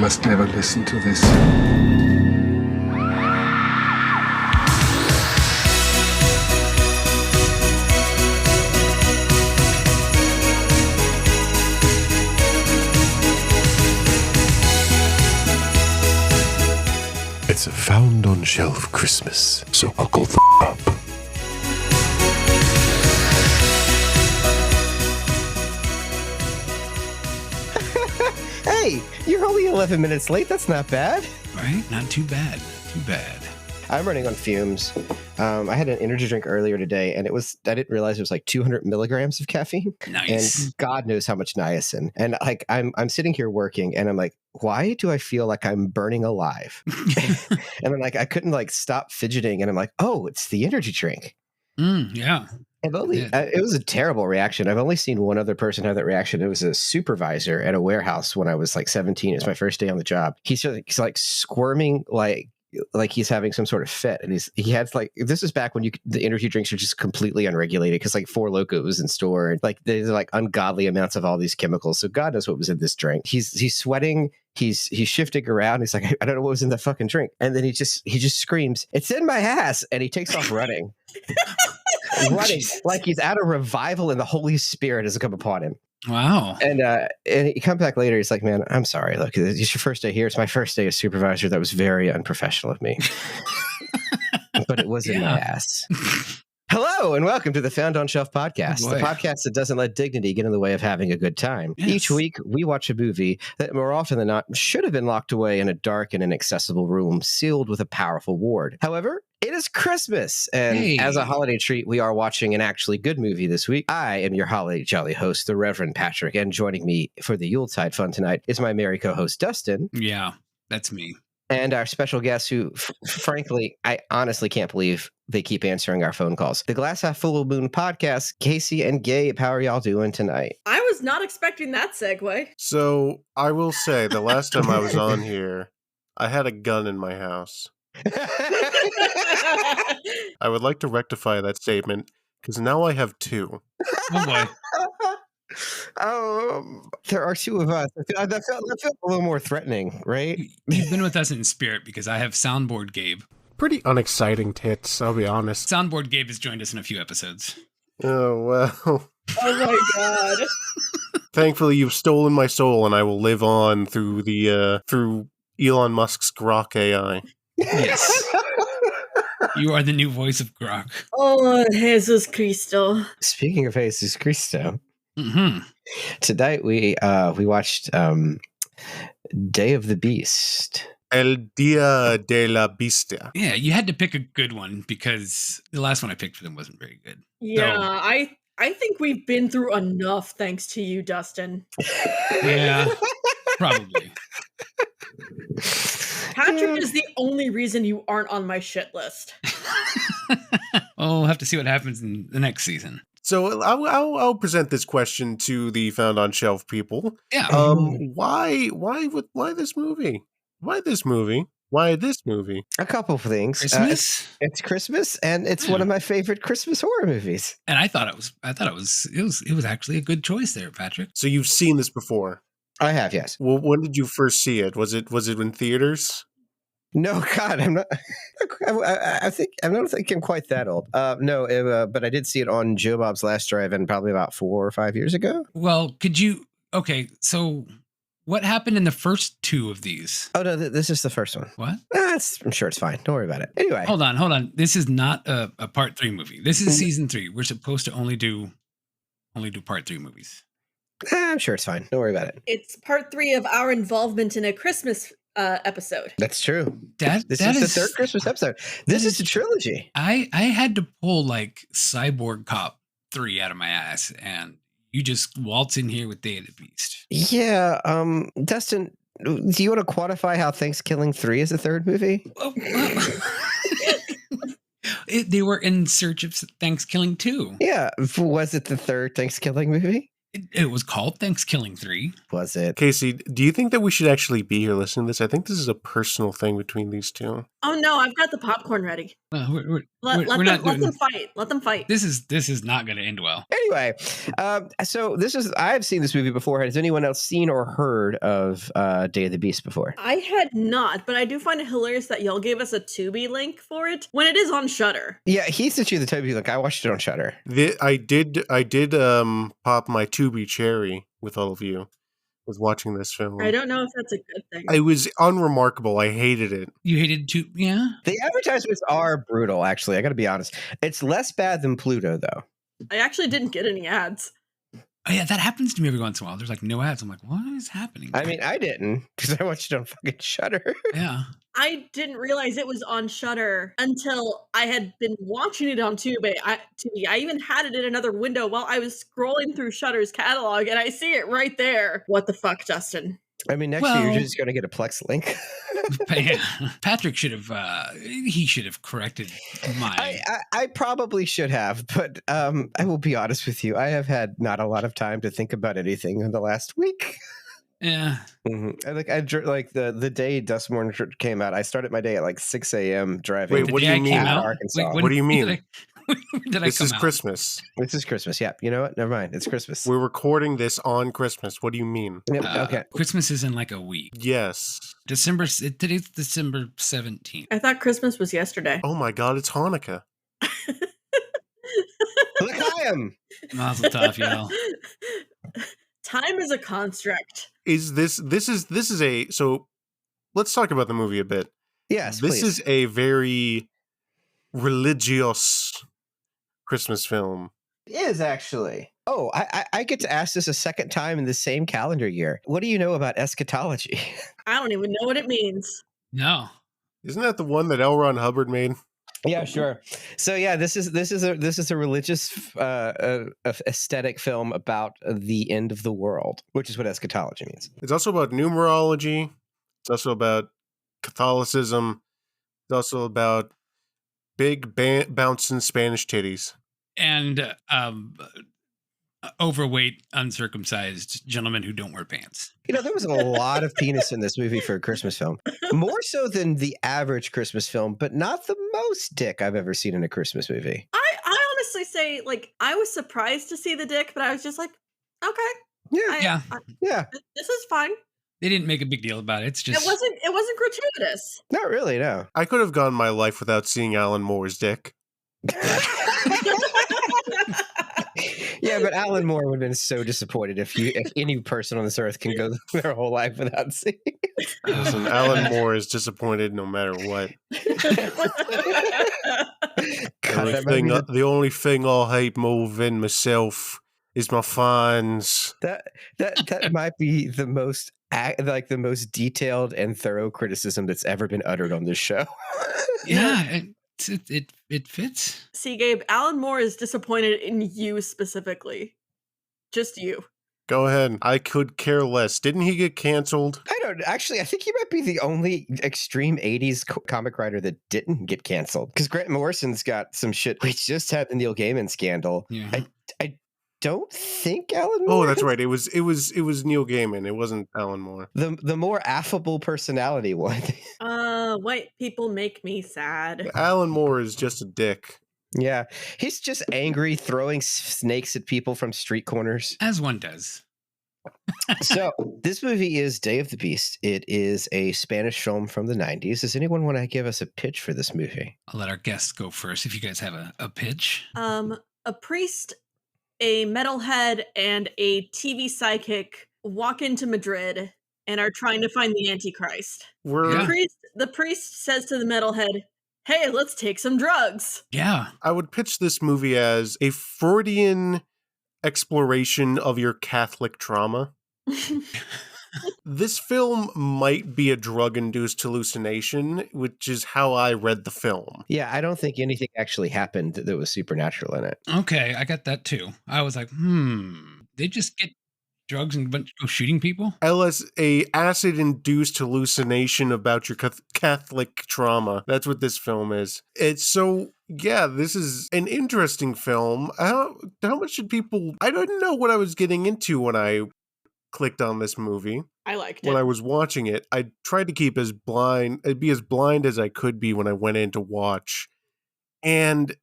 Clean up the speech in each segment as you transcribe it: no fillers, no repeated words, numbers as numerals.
must never listen to this. It's a found on shelf Christmas, so buckle the up. Hey, you're only 11 minutes late. That's not bad. Right? Not too bad. Not too bad. I'm running on fumes. I had an energy drink earlier today, and I didn't realize it was like 200 milligrams of caffeine. Nice. And God knows how much niacin. And like, I'm sitting here working, and I'm like, why do I feel like I'm burning alive? And I'm like, I couldn't like stop fidgeting, and I'm like, oh, it's the energy drink. Yeah. It was a terrible reaction. I've only seen one other person have that reaction. It was a supervisor at a warehouse when I was like 17. It was my first day on the job. He's like squirming like he's having some sort of fit, and he had like, this is back when the energy drinks are just completely unregulated because like Four Loko was in store, and like there's like ungodly amounts of all these chemicals. So God knows what was in this drink. He's sweating. He's shifting around. He's like, I don't know what was in the fucking drink. And then he just screams, "It's in my ass!" And he takes off running. Running like he's at a revival and the Holy Spirit has come upon him. Wow. And he comes back later. He's like, "Man, I'm sorry. Look, it's your first day here. It's my first day as supervisor. That was very unprofessional of me." But it was in my ass. Hello and welcome to the Found on Shelf podcast, the podcast that doesn't let dignity get in the way of having a good time. Yes. Each week, we watch a movie that more often than not should have been locked away in a dark and inaccessible room sealed with a powerful ward. However, it is Christmas, and as a holiday treat, we are watching an actually good movie this week. I am your holly jolly host, the Reverend Patrick, and joining me for the Yuletide fun tonight is my merry co-host, Dustin. Yeah, that's me. And our special guest who, frankly, I honestly can't believe they keep answering our phone calls. The Glass Half Full Moon podcast, Casey and Gabe. How are y'all doing tonight? I was not expecting that segue. So I will say the last time I was on here, I had a gun in my house. I would like to rectify that statement because now I have two. Oh boy. There are two of us. That felt a little more threatening, right? You've been with us in spirit because I have Soundboard Gabe. Pretty unexciting tits, I'll be honest. Soundboard Gabe has joined us in a few episodes. Oh, well. Oh my God. Thankfully, you've stolen my soul, and I will live on through through Elon Musk's Grok AI. Yes. You are the new voice of Grok. Oh, Jesus Cristo. Speaking of Jesus Cristo, tonight we watched Day of the Beast. El Dia de la Bestia. Yeah, you had to pick a good one because the last one I picked for them wasn't very good. Yeah, so, I think we've been through enough thanks to you, Dustin. Yeah, probably. Patrick is the only reason you aren't on my shit list. Well, we'll have to see what happens in the next season. So I'll present this question to the Found on Shelf people. Yeah. Why this movie? Why this movie? Why this movie? A couple of things. Christmas. It's Christmas, and it's one of my favorite Christmas horror movies. And I thought it was actually a good choice there, Patrick. So you've seen this before? I have, yes. Well, when did you first see it? Was it in theaters? No, God, I'm not. I don't think I'm quite that old. No, but I did see it on Joe Bob's Last Drive-In probably about 4 or 5 years ago. Well, could you? Okay, so what happened in the first two of these? Oh no, this is the first one. What? I'm sure it's fine. Don't worry about it. Anyway, hold on. This is not a part 3 movie. This is season 3. We're supposed to only do part 3 movies. I'm sure it's fine. Don't worry about it. It's part 3 of our involvement in a Christmas episode. This is the third Christmas episode. This is a trilogy. I had to pull like Cyborg Cop 3 out of my ass, and you just waltz in here with Day of the Beast. Yeah, Dustin, do you want to quantify how Thanksgiving 3 is the third movie? They were in search of Thanksgiving 2. Yeah, was it the third Thanksgiving movie? It was called Thanksgiving 3. Was it? Casey, do you think that we should actually be here listening to this? I think this is a personal thing between these two. Oh no, I've got the popcorn ready. We're Let not them doing. fight. Let them fight. This is not going to end well. Anyway, so I've seen this movie before. Has anyone else seen or heard of Day of the Beast before? I had not, but I do find it hilarious that y'all gave us a Tubi link for it when it is on Shudder. Yeah, he sent you the Toby link. I watched it on Shudder. I did pop my Tubi cherry with all of you. Was watching this film. I don't know if that's a good thing. It was unremarkable. I hated it. You hated to, yeah. The advertisements are brutal, actually. I got to be honest. It's less bad than Pluto, though. I actually didn't get any ads. Oh yeah, that happens to me every once in a while. There's like no ads. I'm like, what is happening? I mean, I didn't because I watched it on fucking Shudder. Yeah. I didn't realize it was on Shudder until I had been watching it on Tubi. I even had it in another window while I was scrolling through Shudder's catalog, and I see it right there. What the fuck, Justin? I mean, next year you're just going to get a Plex link. Patrick should have. He should have corrected my. I probably should have, but I will be honest with you. I have had not a lot of time to think about anything in the last week. Yeah. Mm-hmm. The day Dustmorn came out, I started my day at like 6 a.m. driving. Wait, what do you mean? Arkansas. What do you mean? This is Christmas. This is Christmas. Yeah. You know what? Never mind. It's Christmas. We're recording this on Christmas. What do you mean? Okay. Christmas is in like a week. Yes. Today's December 17th. I thought Christmas was yesterday. Oh my God, it's Hanukkah. L'chaim. Mazel tov, y'all. Time is a construct. So let's talk about the movie a bit. Yes, this please. is a very religious Christmas film. It is actually. Oh, I get to ask this a second time in the same calendar year. What do you know about eschatology? I don't even know what it means. No. Isn't that the one that L. Ron Hubbard made? Yeah, sure. So yeah, this is a religious aesthetic film about the end of the world, which is what eschatology means. It's also about numerology. It's also about Catholicism. It's also about big bouncing Spanish titties. And overweight, uncircumcised gentlemen who don't wear pants. You know, there was a lot of penis in this movie for a Christmas film. More so than the average Christmas film, but not the most dick I've ever seen in a Christmas movie. I honestly say, like, I was surprised to see the dick, but I was just like, okay. Yeah. Yeah. This is fine. They didn't make a big deal about it. It's just It wasn't gratuitous. Not really, no. I could have gone my life without seeing Alan Moore's dick. Yeah, but Alan Moore would have been so disappointed if any person on this earth can go their whole life without seeing it. Listen, Alan Moore is disappointed no matter what. The only thing I hate more than myself is my fines. That might be the most the most detailed and thorough criticism that's ever been uttered on this show. Yeah. It fits. See, Gabe, Alan Moore is disappointed in you specifically. Just you. Go ahead. I could care less. Didn't he get canceled? I think he might be the only extreme 80s comic writer that didn't get canceled. Because Grant Morrison's got some shit. We just had the Neil Gaiman scandal. Yeah. I don't think Alan Moore. Oh, that's right. It was Neil Gaiman. It wasn't Alan Moore. The more affable personality one. White people make me sad. Alan Moore is just a dick. Yeah, he's just angry, throwing snakes at people from street corners. As one does. So this movie is Day of the Beast. It is a Spanish film from the 90s. Does anyone want to give us a pitch for this movie? I'll let our guests go first if you guys have a pitch. A priest, a metalhead, and a TV psychic walk into Madrid and are trying to find the Antichrist. The priest says to the metalhead, "Hey, let's take some drugs." Yeah. I would pitch this movie as a Freudian exploration of your Catholic trauma. This film might be a drug-induced hallucination, which is how I read the film. Yeah, I don't think anything actually happened that was supernatural in it. Okay, I got that too. I was like, they just get drugs and go shooting people? A acid-induced hallucination about your Catholic trauma. That's what this film is. It's so Yeah, this is an interesting film. How much should people... I didn't know what I was getting into when I clicked on this movie. I liked When it. I was watching it, I tried to be as blind as I could be when I went in to watch. And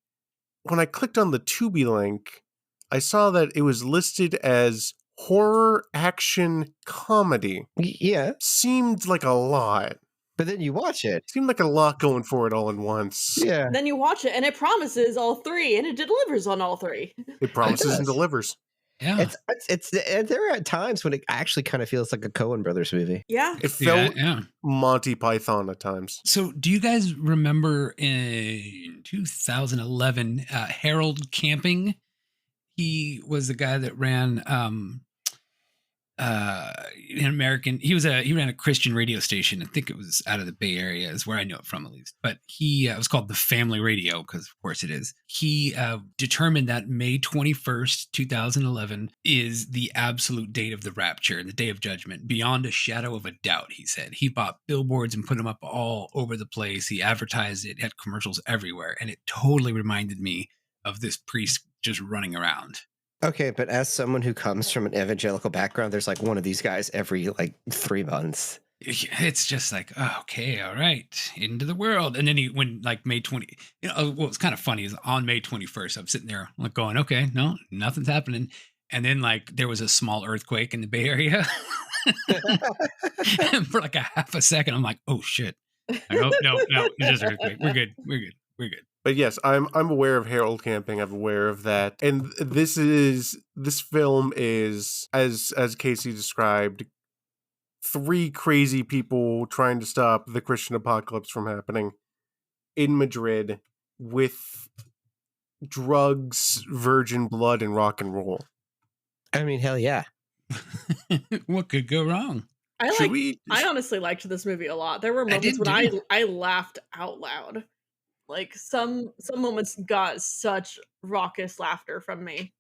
when I clicked on the Tubi link, I saw that it was listed as horror action comedy. Yeah. Seemed like a lot. But then you watch it. Seemed like a lot going for it all in once. Yeah. Then you watch it, and it promises all three, and it delivers on all three. It promises and delivers. Yeah. There are times when it actually kind of feels like a Coen Brothers movie. Yeah. It felt Monty Python at times. So do you guys remember in 2011, Harold Camping? He was the guy that ran he ran a Christian radio station. I think it was out of the Bay Area is where I know it from, at least. But it was called the Family Radio, because of course it is. He determined that May 21st, 2011 is the absolute date of the rapture, the day of judgment, beyond a shadow of a doubt, he said. He bought billboards and put them up all over the place. He advertised it, had commercials everywhere. And it totally reminded me of this priest just running around. Okay, but as someone who comes from an evangelical background, there's like one of these guys every 3 months. It's just like, okay, all right, into the world. And then when May 20, what's kind of funny is on May 21st, I'm sitting there like going, okay, no, nothing's happening. And then there was a small earthquake in the Bay Area. And for like a half a second, I'm like, oh shit. No, it's just an earthquake. We're good. But yes, I'm aware of Harold Camping. I'm aware of that. And this film is, as Casey described, 3 crazy people trying to stop the Christian apocalypse from happening in Madrid with drugs, virgin blood, and rock and roll. I mean, hell yeah. What could go wrong? I honestly liked this movie a lot. There were moments when I laughed out loud. Like some moments got such raucous laughter from me.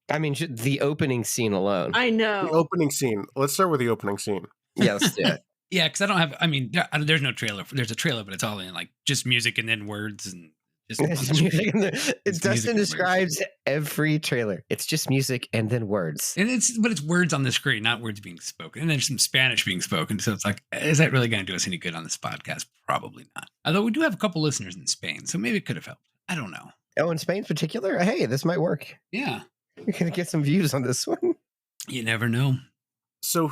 I mean, the opening scene alone. I know. The opening scene. Let's start with the opening scene. Yeah, let's do it. Yeah, because I don't have, there's no trailer. There's a trailer, but it's all in just music and then words and just music. Dustin describes every trailer. It's just music and then words. And it's words on the screen, not words being spoken. And there's some Spanish being spoken. So it's like, is that really going to do us any good on this podcast? Probably not. Although we do have a couple listeners in Spain, so maybe it could have helped. I don't know. Oh, in Spain in particular? Hey, this might work. Yeah. We're going to get some views on this one. You never know. So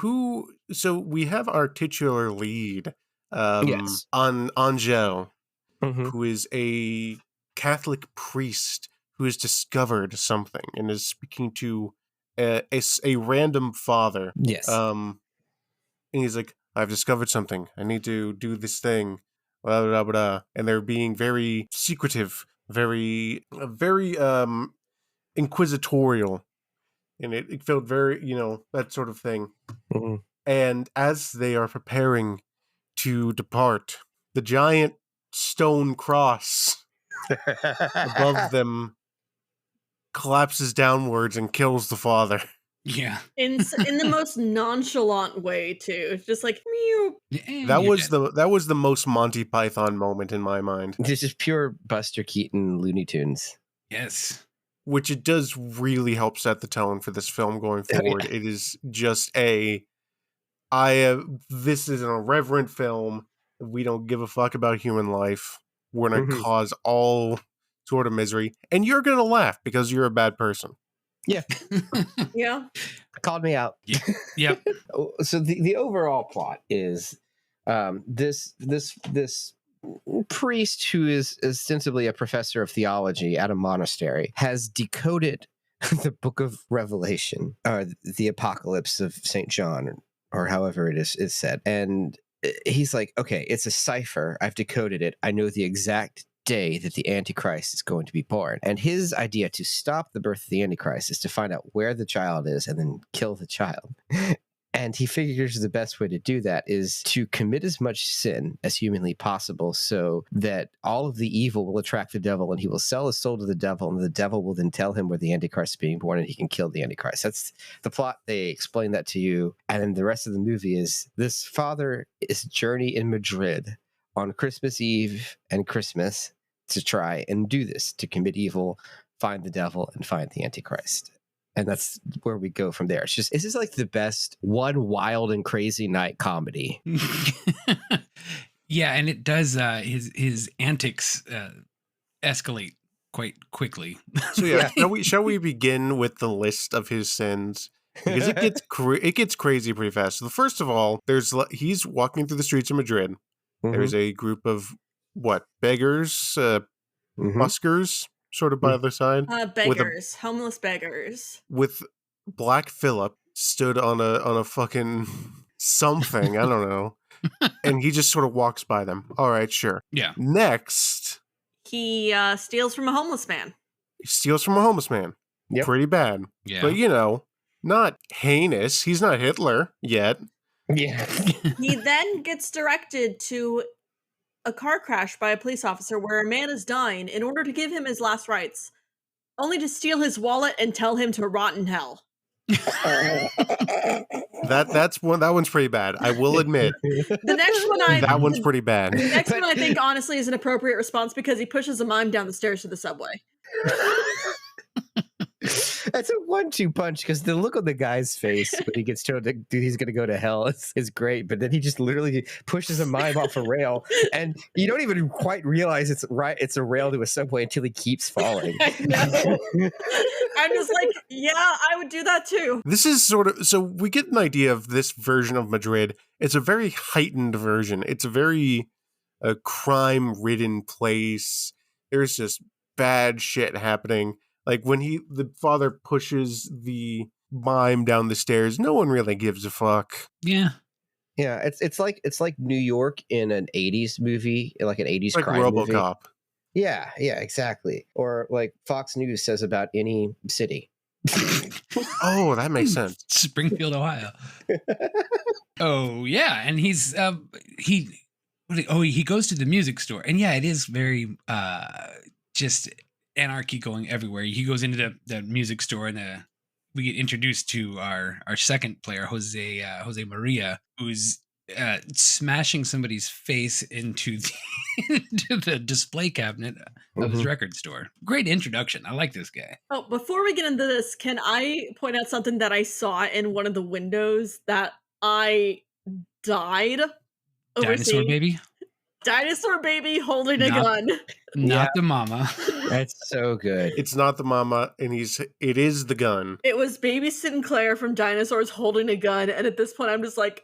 we have our titular lead, yes. Angel, who is a Catholic priest who has discovered something and is speaking to a random father. Yes. And he's like, I've discovered something. I need to do this thing. Blah, blah, blah, blah. And they're being very secretive, very inquisitorial. And it felt very, that sort of thing. Mm-hmm. And as they are preparing to depart, the giant stone cross above them collapses downwards and kills the father. Yeah. In the most nonchalant way too. It's just like meow. That was the most Monty Python moment in my mind. This is pure Buster Keaton Looney Tunes. Yes. Which it does really help set the tone for this film going forward. Oh, yeah. It is just this is an irreverent film. We don't give a fuck about human life. We're going to cause all sort of misery. And you're going to laugh because you're a bad person. Yeah. Yeah. Called me out. Yep. So the overall plot is this priest who is ostensibly a professor of theology at a monastery has decoded the book of Revelation, or the Apocalypse of St. John, or however it is said. And he's like, okay, it's a cipher. I've decoded it. I know the exact day that the Antichrist is going to be born. And his idea to stop the birth of the Antichrist is to find out where the child is and then kill the child. And he figures the best way to do that is to commit as much sin as humanly possible so that all of the evil will attract the devil and he will sell his soul to the devil, and the devil will then tell him where the Antichrist is being born and he can kill the Antichrist. That's the plot. They explain that to you. And then the rest of the movie is this father is journey in Madrid on Christmas Eve and Christmas to try and do this, to commit evil, find the devil, and find the Antichrist. And that's where we go from there. It's just, this is like the best one wild and crazy night comedy. Yeah, and it does his antics escalate quite quickly. So yeah, shall we begin with the list of his sins? Because it gets crazy pretty fast. So first of all, he's walking through the streets of Madrid. Mm-hmm. There's a group of beggars, buskers, sort of by the side. Beggars, homeless beggars. With Black Phillip stood on a fucking something, I don't know. And he just sort of walks by them. All right, sure. Yeah. Next, he steals from a homeless man. He steals from a homeless man. Yep. Pretty bad. Yeah. But not heinous. He's not Hitler yet. Yeah. He then gets directed to a car crash by a police officer where a man is dying in order to give him his last rites, only to steal his wallet and tell him to rot in hell. That one's pretty bad. I will admit. The next one that one's pretty bad. The next one I think honestly is an appropriate response because he pushes a mime down the stairs to the subway. That's a 1-2 punch because the look on the guy's face when he gets told that he's going to go to hell is great. But then he just literally pushes a mime off a rail, and you don't even quite realize it's a rail to a subway until he keeps falling. I know. I'm just like, yeah, I would do that too. This is so we get an idea of this version of Madrid. It's a very heightened version. It's a very crime-ridden place. There's just bad shit happening. Like when the father pushes the mime down the stairs, no one really gives a fuck. Yeah. Yeah, it's like New York in an 80s movie, like an 80s crime movie. RoboCop. Yeah, exactly. Or like Fox News says about any city. Oh, that makes sense. Springfield, Ohio. Oh, yeah, and he's he goes to the music store. And yeah, it is very just anarchy going everywhere. He goes into the music store and we get introduced to our second player, Jose Maria, who's smashing somebody's face into the display cabinet of his record store. Great introduction. I like this guy. Oh, before we get into this, can I point out something that I saw in one of the windows that I died Dinosaur overseeing? baby? Dinosaur baby holding a gun. Not the mama. That's so good. It's not the mama, and it is the gun. It was baby Sinclair from Dinosaurs holding a gun, and at this point I'm just like,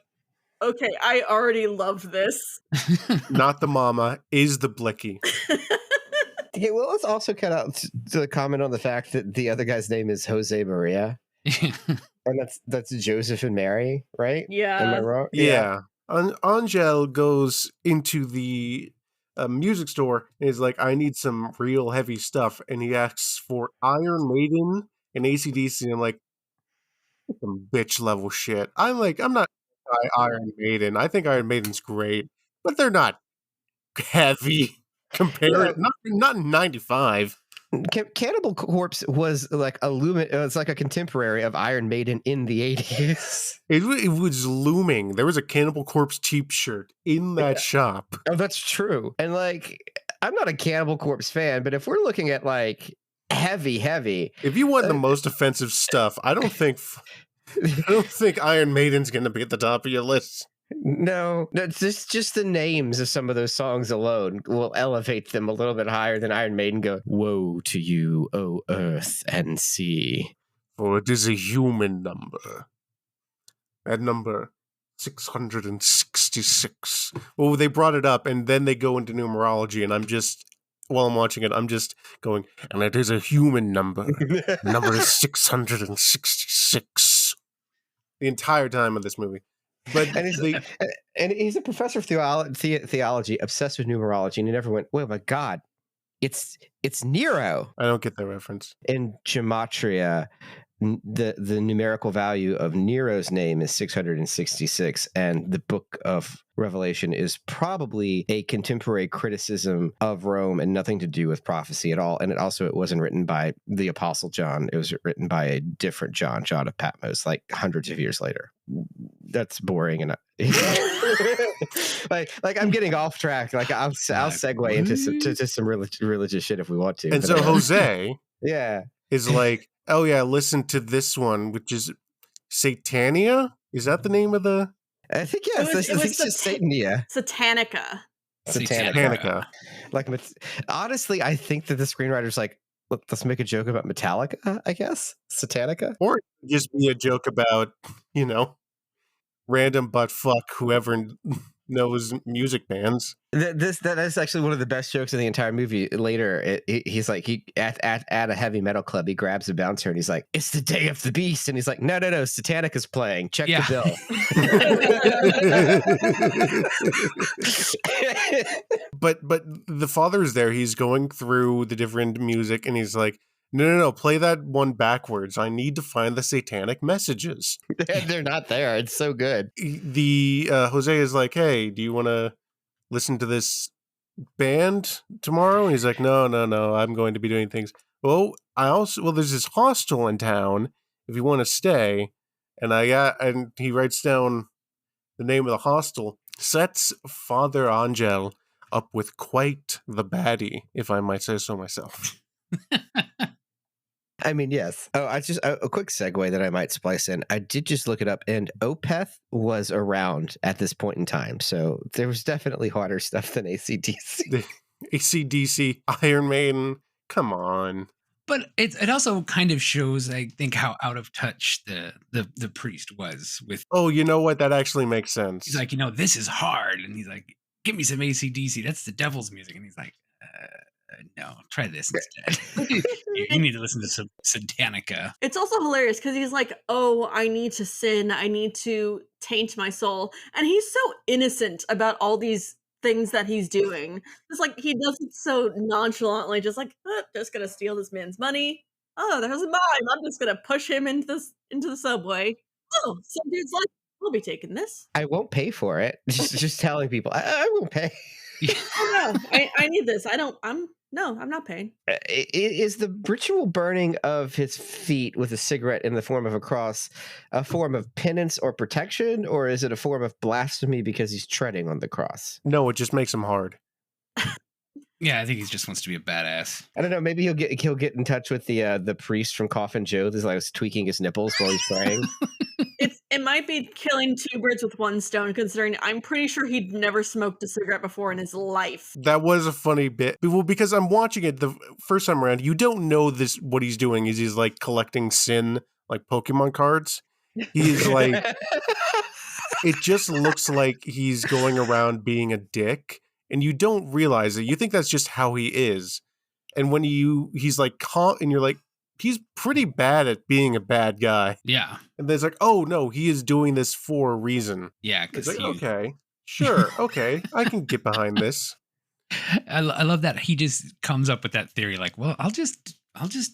okay, I already love this. Not the mama, is the Blicky. Okay, well, let's also cut out to comment on the fact that the other guy's name is Jose Maria. And that's Joseph and Mary, right? Yeah. Am I wrong? Yeah. Angel goes into the music store and is like, I need some real heavy stuff. And he asks for Iron Maiden and AC/DC. And I'm like, some bitch level shit. I'm not Iron Maiden. I think Iron Maiden's great, but they're not heavy compared. Yeah. Not in 95. Cannibal Corpse was like it's like a contemporary of Iron Maiden in the 80s. It was looming. There was a Cannibal Corpse t-shirt in that shop. Oh, that's true. And like, I'm not a Cannibal Corpse fan, but if we're looking at like heavy, if you want the most offensive stuff, I don't think Iron Maiden's going to be at the top of your list. No, it's just the names of some of those songs alone will elevate them a little bit higher than Iron Maiden go, woe to you, O earth and sea. For it is a human number. At number 666. Well, they brought it up, and then they go into numerology, and while I'm watching it, I'm just going, and it is a human number. Number is 666. The entire time of this movie. But and he's a professor of theology, obsessed with numerology, and he never went, oh my God, it's Nero. I don't get that reference. In Gematria, the numerical value of Nero's name is 666, and the Book of Revelation is probably a contemporary criticism of Rome and nothing to do with prophecy at all. And it wasn't written by the Apostle John. It was written by a different John of Patmos, like hundreds of years later. That's boring, and like I'm getting off track. Like I'll segue into some religious shit if we want to. And so Jose, yeah, is like, oh yeah, listen to this one, which is Satania. Is that the name of the? I think yes. I think it's just Satania. Satanica. Like, honestly, I think that the screenwriter's like, let's make a joke about Metallica, I guess. Satanica. Or just be a joke about, random butt fuck whoever knows music bands. That is actually one of the best jokes in the entire movie. Later, he's like, at a heavy metal club, he grabs a bouncer and he's like, "It's the day of the beast," and he's like, "No, Satanica's playing. Check the bill." But the father's there. He's going through the different music, and he's like, No, play that one backwards. I need to find the satanic messages. They're not there. It's so good. The Jose is like, hey, do you want to listen to this band tomorrow? And he's like, no, I'm going to be doing things. Well, there's this hostel in town if you want to stay. And he writes down the name of the hostel. Sets Father Angel up with quite the baddie, if I might say so myself. I mean, yes. Oh, a quick segue that I might splice in. I did just look it up, and Opeth was around at this point in time. So there was definitely harder stuff than AC/DC. AC/DC, Iron Maiden, come on. But it also kind of shows, I think, how out of touch the priest was with. Oh, you know what? That actually makes sense. He's like, this is hard. And he's like, give me some AC/DC. That's the devil's music. And he's like, no, try this instead. You need to listen to some Satanica. It's also hilarious because he's like, oh, I need to sin. I need to taint my soul. And he's so innocent about all these things that he's doing. It's like he does it so nonchalantly, just like, just gonna steal this man's money. Oh, there's a mime. I'm just gonna push him into the subway. Oh, some dude's like, I'll be taking this. I won't pay for it. Just telling people, I won't pay. Oh no, I need this. I'm not paying. Is the ritual burning of his feet with a cigarette in the form of a cross a form of penance or protection, or is it a form of blasphemy because he's treading on the cross? No, it just makes him hard. Yeah, I think he just wants to be a badass. I don't know. Maybe he'll get in touch with the priest from Coffin Joe. That's like tweaking his nipples while he's praying. It might be killing two birds with one stone, considering I'm pretty sure he'd never smoked a cigarette before in his life. That was a funny bit. Well, because I'm watching it the first time around, you don't know this. What he's doing is he's like collecting sin, like Pokemon cards. He's like, it just looks like he's going around being a dick, and you don't realize it. You think that's just how he is, and when he's like, and you're like, he's pretty bad at being a bad guy. Yeah. And then it's like, oh no, he is doing this for a reason. Yeah. It's like, okay, sure, okay, I can get behind this. I love that he just comes up with that theory, like, well, I'll just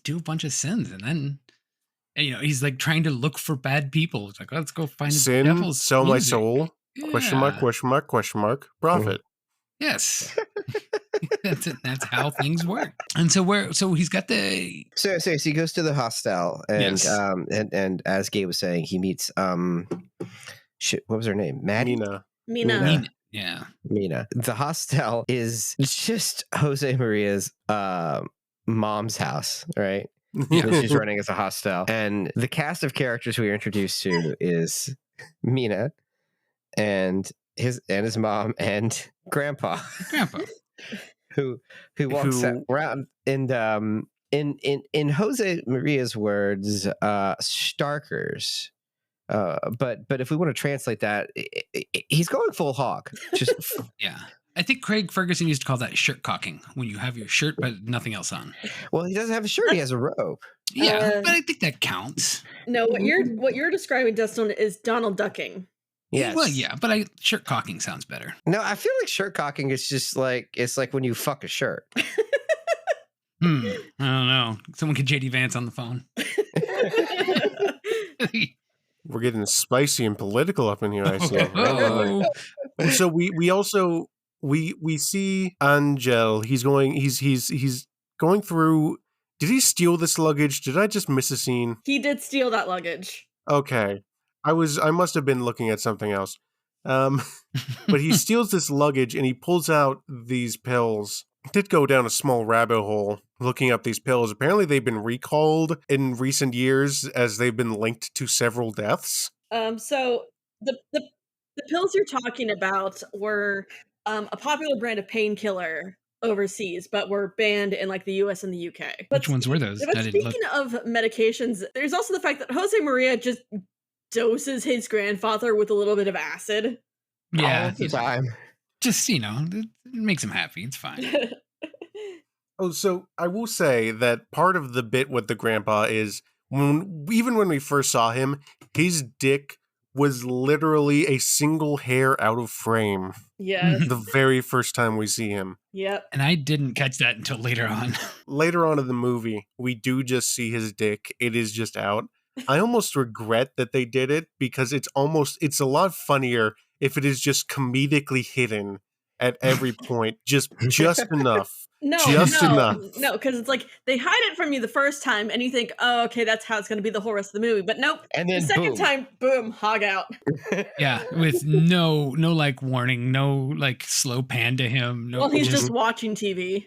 do a bunch of sins, and then, he's like trying to look for bad people. It's like, let's go find sin, the devil's sell music. my soul. Yeah. Question mark, question mark, question mark. Profit. Yes. That's how things work. And so he's got the so he goes to the hostel, and yes. and as Gabe was saying, he meets what was her name? Maddie? Mina. Yeah. Mina. The hostel is just Jose Maria's mom's house, right? That she's running as a hostel. And the cast of characters we are introduced to is Mina and his mom and grandpa. who walks around, and in Jose Maria's words, starkers. But if we want to translate that, he's going full hog. Just yeah. I think Craig Ferguson used to call that shirt cocking, when you have your shirt but nothing else on. Well, he doesn't have a shirt; he has a robe. Yeah, but I think that counts. No, what you're describing, Dustin, is Donald ducking. Yes. Well, yeah, but shirt cocking sounds better. No, I feel like shirt cocking is just like, it's like when you fuck a shirt. I don't know. Someone get JD Vance on the phone. We're getting spicy and political up in here, I see. Oh. So we also see Angel. He's going through. Did he steal this luggage? Did I just miss a scene? He did steal that luggage. Okay. I must have been looking at something else. But he steals this luggage and he pulls out these pills. I did go down a small rabbit hole looking up these pills. Apparently they've been recalled in recent years as they've been linked to several deaths. So the pills you're talking about were a popular brand of painkiller overseas, but were banned in like the US and the UK. Which ones were those? But speaking of medications, there's also the fact that Jose Maria just doses his grandfather with a little bit of acid. Yeah, all the time. Just, it makes him happy. It's fine. Oh, so I will say that part of the bit with the grandpa is even when we first saw him, his dick was literally a single hair out of frame. Yes. The very first time we see him. Yep. And I didn't catch that until later on. Later on in the movie, we do just see his dick. It is just out. I almost regret that they did it because it's a lot funnier if it is just comedically hidden at every point, just enough. No, because it's like they hide it from you the first time and you think, oh, okay, that's how it's going to be the whole rest of the movie. But nope. And then the second time, boom, hog out. Yeah, with no like warning, no like slow pan to him. No, well, he's just watching TV.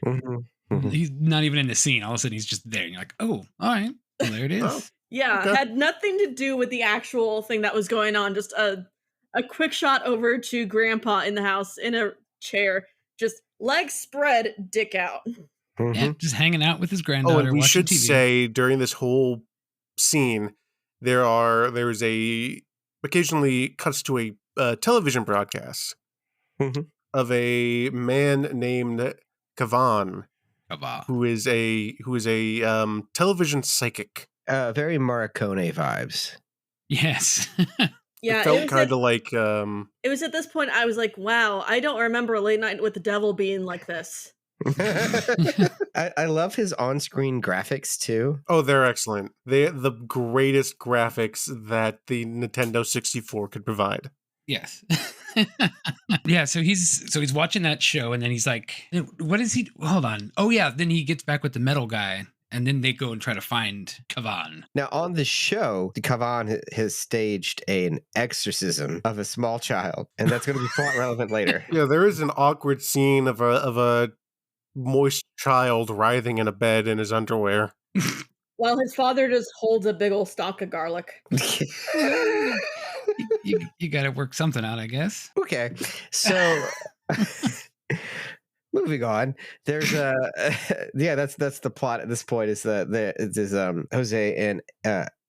He's not even in the scene. All of a sudden, he's just there. And you're like, oh, all right. Well, there it is. Oh, yeah, okay. Had nothing to do with the actual thing that was going on. Just a quick shot over to Grandpa in the house in a chair, just legs spread, dick out. Yeah, just hanging out with his granddaughter. Oh, and we should TV. say during this whole scene, there's occasionally cuts to a television broadcast of a man named Kavan, who is a television psychic. Very Morricone vibes. Yes. Yeah, it felt kind of like it was at this point I was like, wow, I don't remember a late night with the devil being like this. I love his on-screen graphics too. Oh, they're excellent. They're the greatest graphics that the Nintendo 64 could provide. Yes. Yeah, so he's watching that show and then he's like, what is he? Hold on. Oh yeah, then he gets back with the metal guy. And then they go and try to find Kavan. Now, on the show, Kavan has staged an exorcism of a small child, and that's going to be plot relevant later. Yeah, there is an awkward scene of a moist child writhing in a bed in his underwear. While his father just holds a big old stalk of garlic. You got to work something out, I guess. Okay, so... Moving on, there's that's the plot at this point is that Jose and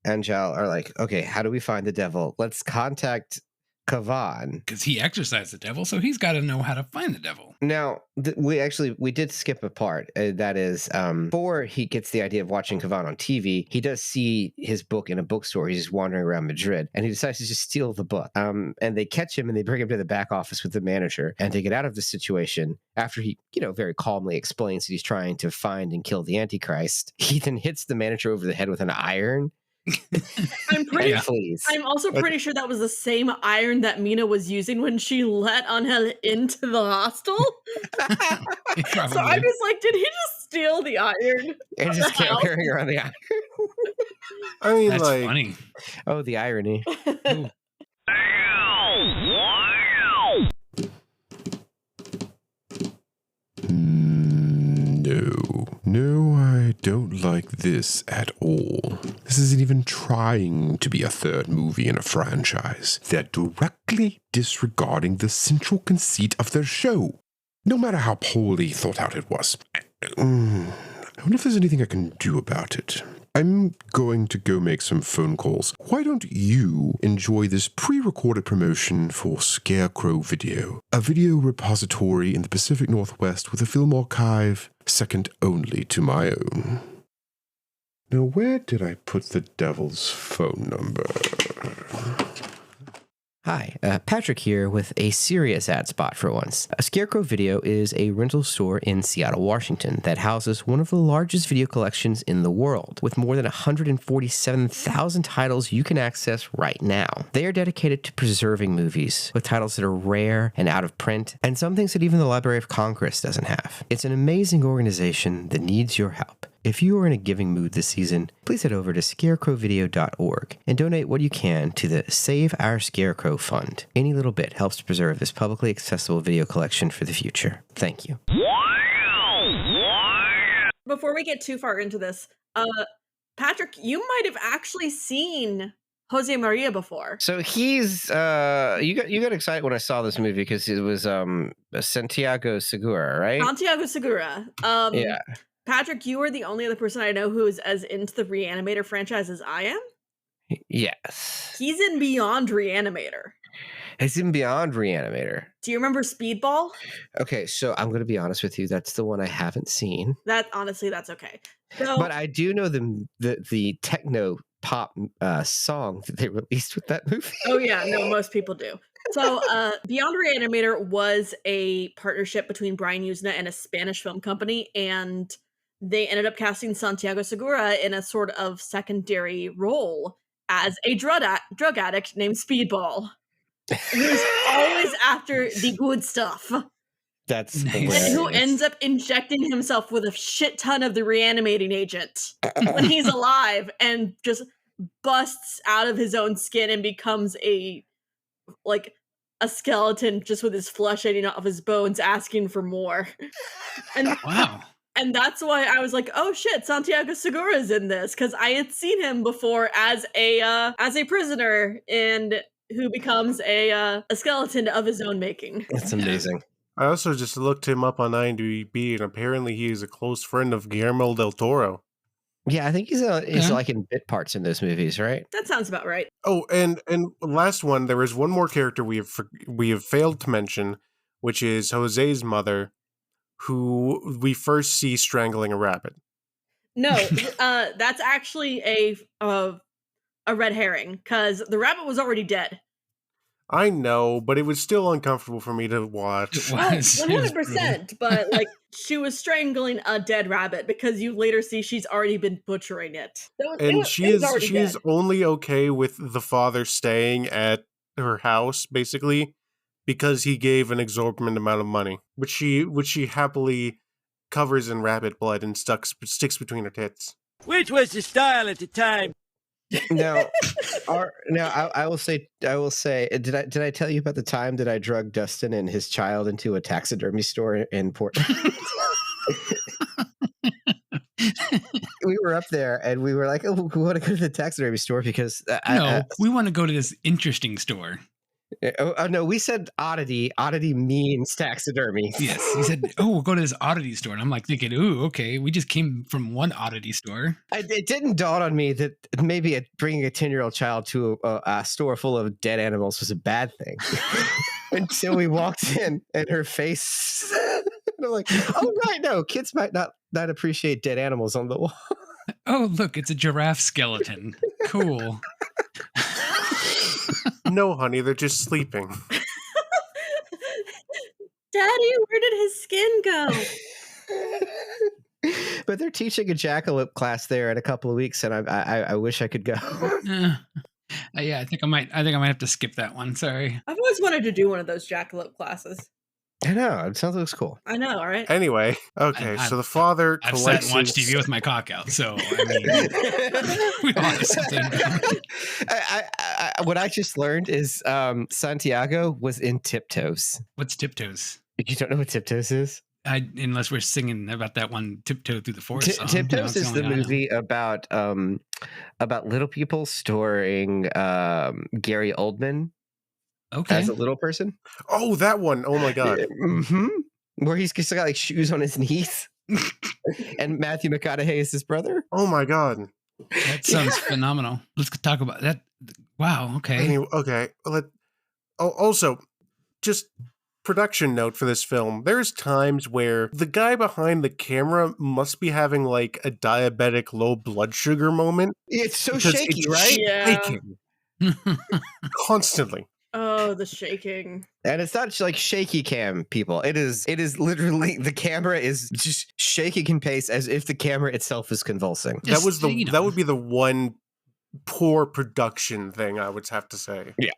Angel are like, okay, how do we find the devil? Let's contact Kavan. Because he exorcised the devil, so he's got to know how to find the devil. Now, we did skip a part. That is, before he gets the idea of watching Kavan on TV, he does see his book in a bookstore. He's just wandering around Madrid, and he decides to just steal the book. And they catch him, and they bring him to the back office with the manager, and they get out of the situation after he, very calmly explains that he's trying to find and kill the Antichrist. He then hits the manager over the head with an iron. I'm also pretty sure that was the same iron that Mina was using when she let Angel into the hostel. So I was like, did he just steal the iron? And just kept carrying around the iron. I mean, that's funny. Oh, the irony. No, I don't like this at all. This isn't even trying to be a third movie in a franchise. They're directly disregarding the central conceit of their show, no matter how poorly thought out it was. I wonder if there's anything I can do about it. I'm going to go make some phone calls. Why don't you enjoy this pre-recorded promotion for Scarecrow Video, a video repository in the Pacific Northwest with a film archive second only to my own. Now, where did I put the devil's phone number? Hi, Patrick here with a serious ad spot for once. A Scarecrow Video is a rental store in Seattle, Washington that houses one of the largest video collections in the world, with more than 147,000 titles you can access right now. They are dedicated to preserving movies, with titles that are rare and out of print, and some things that even the Library of Congress doesn't have. It's an amazing organization that needs your help. If you are in a giving mood this season, please head over to scarecrowvideo.org and donate what you can to the Save Our Scarecrow Fund. Any little bit helps to preserve this publicly accessible video collection for the future. Thank you. Before we get too far into this, Patrick, you might have actually seen Jose Maria before. So he's you got excited when I saw this movie because it was Santiago Segura, right? Santiago Segura. Yeah. Patrick, you are the only other person I know who is as into the Reanimator franchise as I am. Yes. He's in Beyond Reanimator. He's in Beyond Reanimator. Do you remember Speedball? Okay, so I'm going to be honest with you. That's the one I haven't seen. That's okay. So, but I do know the techno pop song that they released with that movie. Oh yeah, no, most people do. So Beyond Reanimator was a partnership between Brian Usna and a Spanish film company, and they ended up casting Santiago Segura in a sort of secondary role as a drug addict named Speedball, who's always after the good stuff. That's nice. And who ends up injecting himself with a shit ton of the reanimating agent when he's alive and just busts out of his own skin and becomes a skeleton just with his flesh eating off his bones, asking for more. And wow. And that's why I was like, oh shit, Santiago Segura's in this, because I had seen him before as a prisoner and who becomes a skeleton of his own making. That's amazing. I also just looked him up on IMDb, and apparently he is a close friend of Guillermo del Toro. Yeah, I think he's like in bit parts in those movies, right? That sounds about right. Oh, and last one, there is one more character we have failed to mention, which is Jose's mother, who we first see strangling a rabbit. No, that's actually a red herring, because the rabbit was already dead. I know, but it was still uncomfortable for me to watch. It was. 100%, but she was strangling a dead rabbit, because you later see she's already been butchering it. She is only okay with the father staying at her house, basically, because he gave an exorbitant amount of money, which she happily covers in rabbit blood and sticks between her tits. Which was the style at the time. Now, I will say, did I tell you about the time that I drugged Dustin and his child into a taxidermy store in Portland? We were up there and we were like, oh, we want to go to the taxidermy store because we want to go to this interesting store. Oh no, we said oddity. Oddity means taxidermy. Yes, he said, "Oh, we'll go to this oddity store," and I'm like thinking, "Ooh, okay." We just came from one oddity store. It didn't dawn on me that maybe bringing a 10-year-old child to a store full of dead animals was a bad thing until we walked in and her face. And I'm like, "Oh right, no, kids might not appreciate dead animals on the wall." Oh, look, it's a giraffe skeleton. Cool. No, honey, they're just sleeping. Daddy, where did his skin go? But they're teaching a jackalope class there in a couple of weeks, and I wish I could go. Yeah, I think I might have to skip that one. Sorry. I've always wanted to do one of those jackalope classes. I know, it sounds like it's cool. I know, all right? Anyway, okay, so the father I've collects sat and watched TV with my cock out, so I mean, we all have something. What I just learned is Santiago was in Tiptoes. What's Tiptoes? You don't know what Tiptoes is? Unless we're singing about that one Tiptoe Through the Forest song. Tiptoes is the movie about little people starring Gary Oldman. Okay. As a little person. Oh, that one. Oh my god. Mm-hmm. Where he's just got like shoes on his knees. And Matthew McConaughey is his brother. Oh my god. That sounds phenomenal. Let's talk about that. Wow. Okay. Anyway, okay. Also, just production note for this film. There's times where the guy behind the camera must be having like a diabetic low blood sugar moment. It's so shaky, right? Shaking. Constantly. Oh, the shaking. And it's not like shaky cam, people. It is literally the camera is just shaking in pace as if the camera itself is convulsing. That would be the one poor production thing I would have to say. Yeah.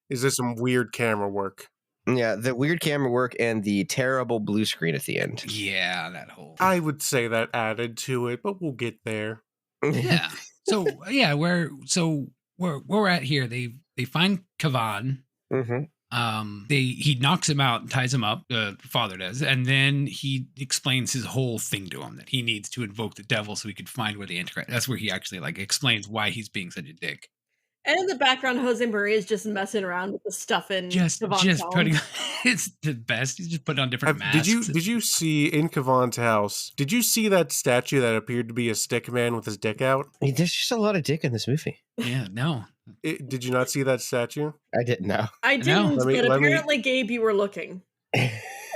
Is there some weird camera work? Yeah, the weird camera work and the terrible blue screen at the end. Yeah, that whole. I would say that added to it, but we'll get there. Yeah. So yeah, where we're at here, they find Kavan. Mm-hmm. He knocks him out and ties him up. The father does, and then he explains his whole thing to him that he needs to invoke the devil so he could find where the Antichrist. That's where he actually like explains why he's being such a dick. And in the background, Jose Maria is just messing around with the stuff in Just Kavan's putting. home. It's the best. He's just putting on different masks. Did you see in Kavan's house? Did you see that statue that appeared to be a stick man with his dick out? There's just a lot of dick in this movie. Yeah. No. Did you not see that statue? I didn't know. I didn't, Let me- but let me- apparently, Gabe, you were looking.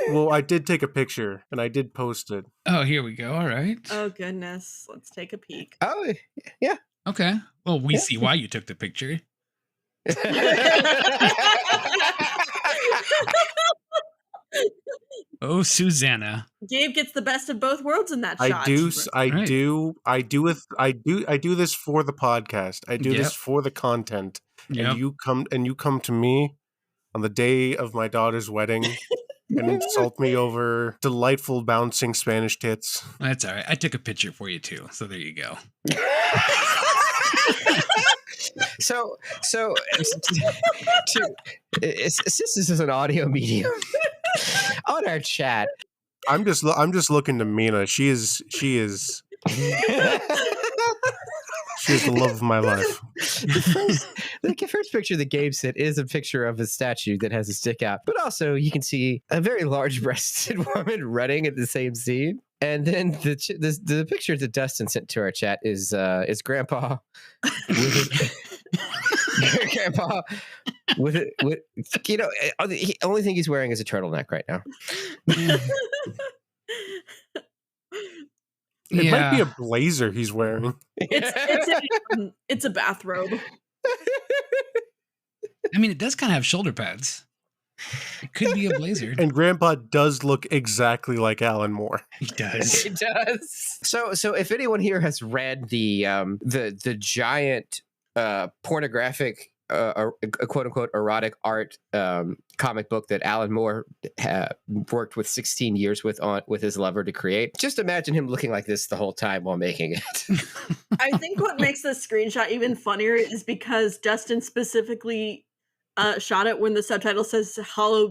Well, I did take a picture and I did post it. Oh, here we go. All right. Oh, goodness. Let's take a peek. Oh, yeah. Okay. Well, we Yeah. see why you took the picture. Oh, Susanna. Gabe gets the best of both worlds in that shot. I do this for the podcast. I do Yep. this for the content. Yep. And you come to me on the day of my daughter's wedding and insult me over delightful bouncing Spanish tits. That's all right. I took a picture for you too. So there you go. So since this is an audio medium on our chat, I'm just looking to Mina. She is the love of my life. the first picture that Gabe sent is a picture of a statue that has a stick out, but also you can see a very large-breasted woman running at the same scene. And then the picture that Dustin sent to our chat is Grandpa Grandpa with the only thing he's wearing is a turtleneck right now. It might be a blazer he's wearing. It's a bathrobe. I mean, it does kind of have shoulder pads. It could be a blazer. And Grandpa does look exactly like Alan Moore. He does. It does. So if anyone here has read the giant pornographic quote unquote erotic art comic book that Alan Moore worked with 16 years with his lover to create, just imagine him looking like this the whole time while making it. I think what makes this screenshot even funnier is because Dustin specifically shot it when the subtitle says "Halloween"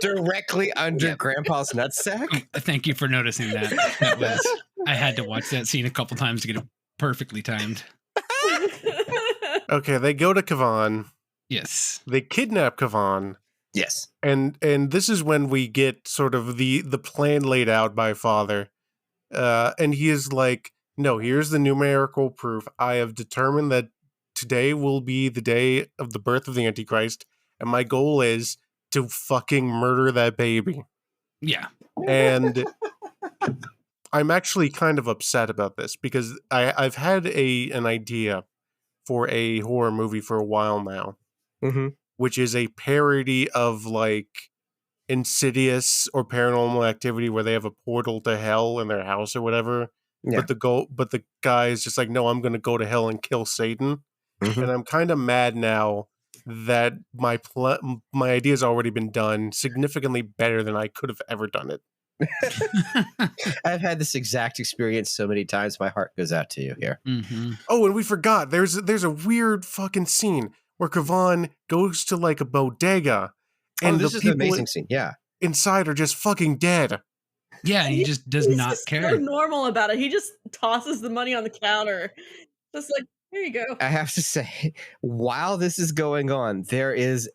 directly under Grandpa's nutsack. Thank you for noticing that. I had to watch that scene a couple times to get it perfectly timed. Okay, they go to Kavan. Yes. They kidnap Kavan. Yes. And this is when we get sort of the plan laid out by Father. And he is like, no, here's the numerical proof. I have determined that today will be the day of the birth of the Antichrist, and my goal is to fucking murder that baby. Yeah. And I'm actually kind of upset about this because I've had an idea for a horror movie for a while now, which is a parody of like Insidious or Paranormal Activity, where they have a portal to hell in their house or whatever. Yeah. But the guy is just like, no, I'm going to go to hell and kill Satan. And I'm kind of mad now that my idea's already been done significantly better than I could have ever done it. I've had this exact experience so many times. My heart goes out to you here. Oh, and we forgot. There's a weird fucking scene where Kavan goes to like a bodega, and this is an amazing scene. Yeah, inside are just fucking dead. Yeah, he just does not just care. So normal about it. He just tosses the money on the counter, just like, here you go. I have to say, while this is going on, there is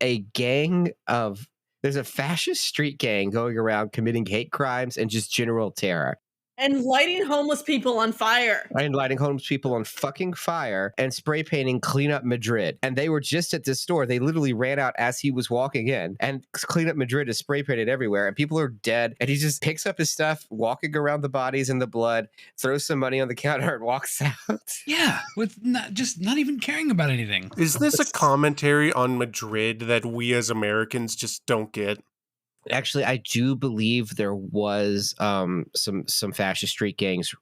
a gang of. There's a fascist street gang going around committing hate crimes and just general terror. And lighting homeless people on fire. And lighting homeless people on fucking fire and spray painting Clean Up Madrid. And they were just at this store. They literally ran out as he was walking in. And Clean Up Madrid is spray painted everywhere. And people are dead. And he just picks up his stuff, walking around the bodies and the blood, throws some money on the counter and walks out. Yeah, with not even caring about anything. Is this a commentary on Madrid that we as Americans just don't get? Actually, I do believe there was some fascist street gangs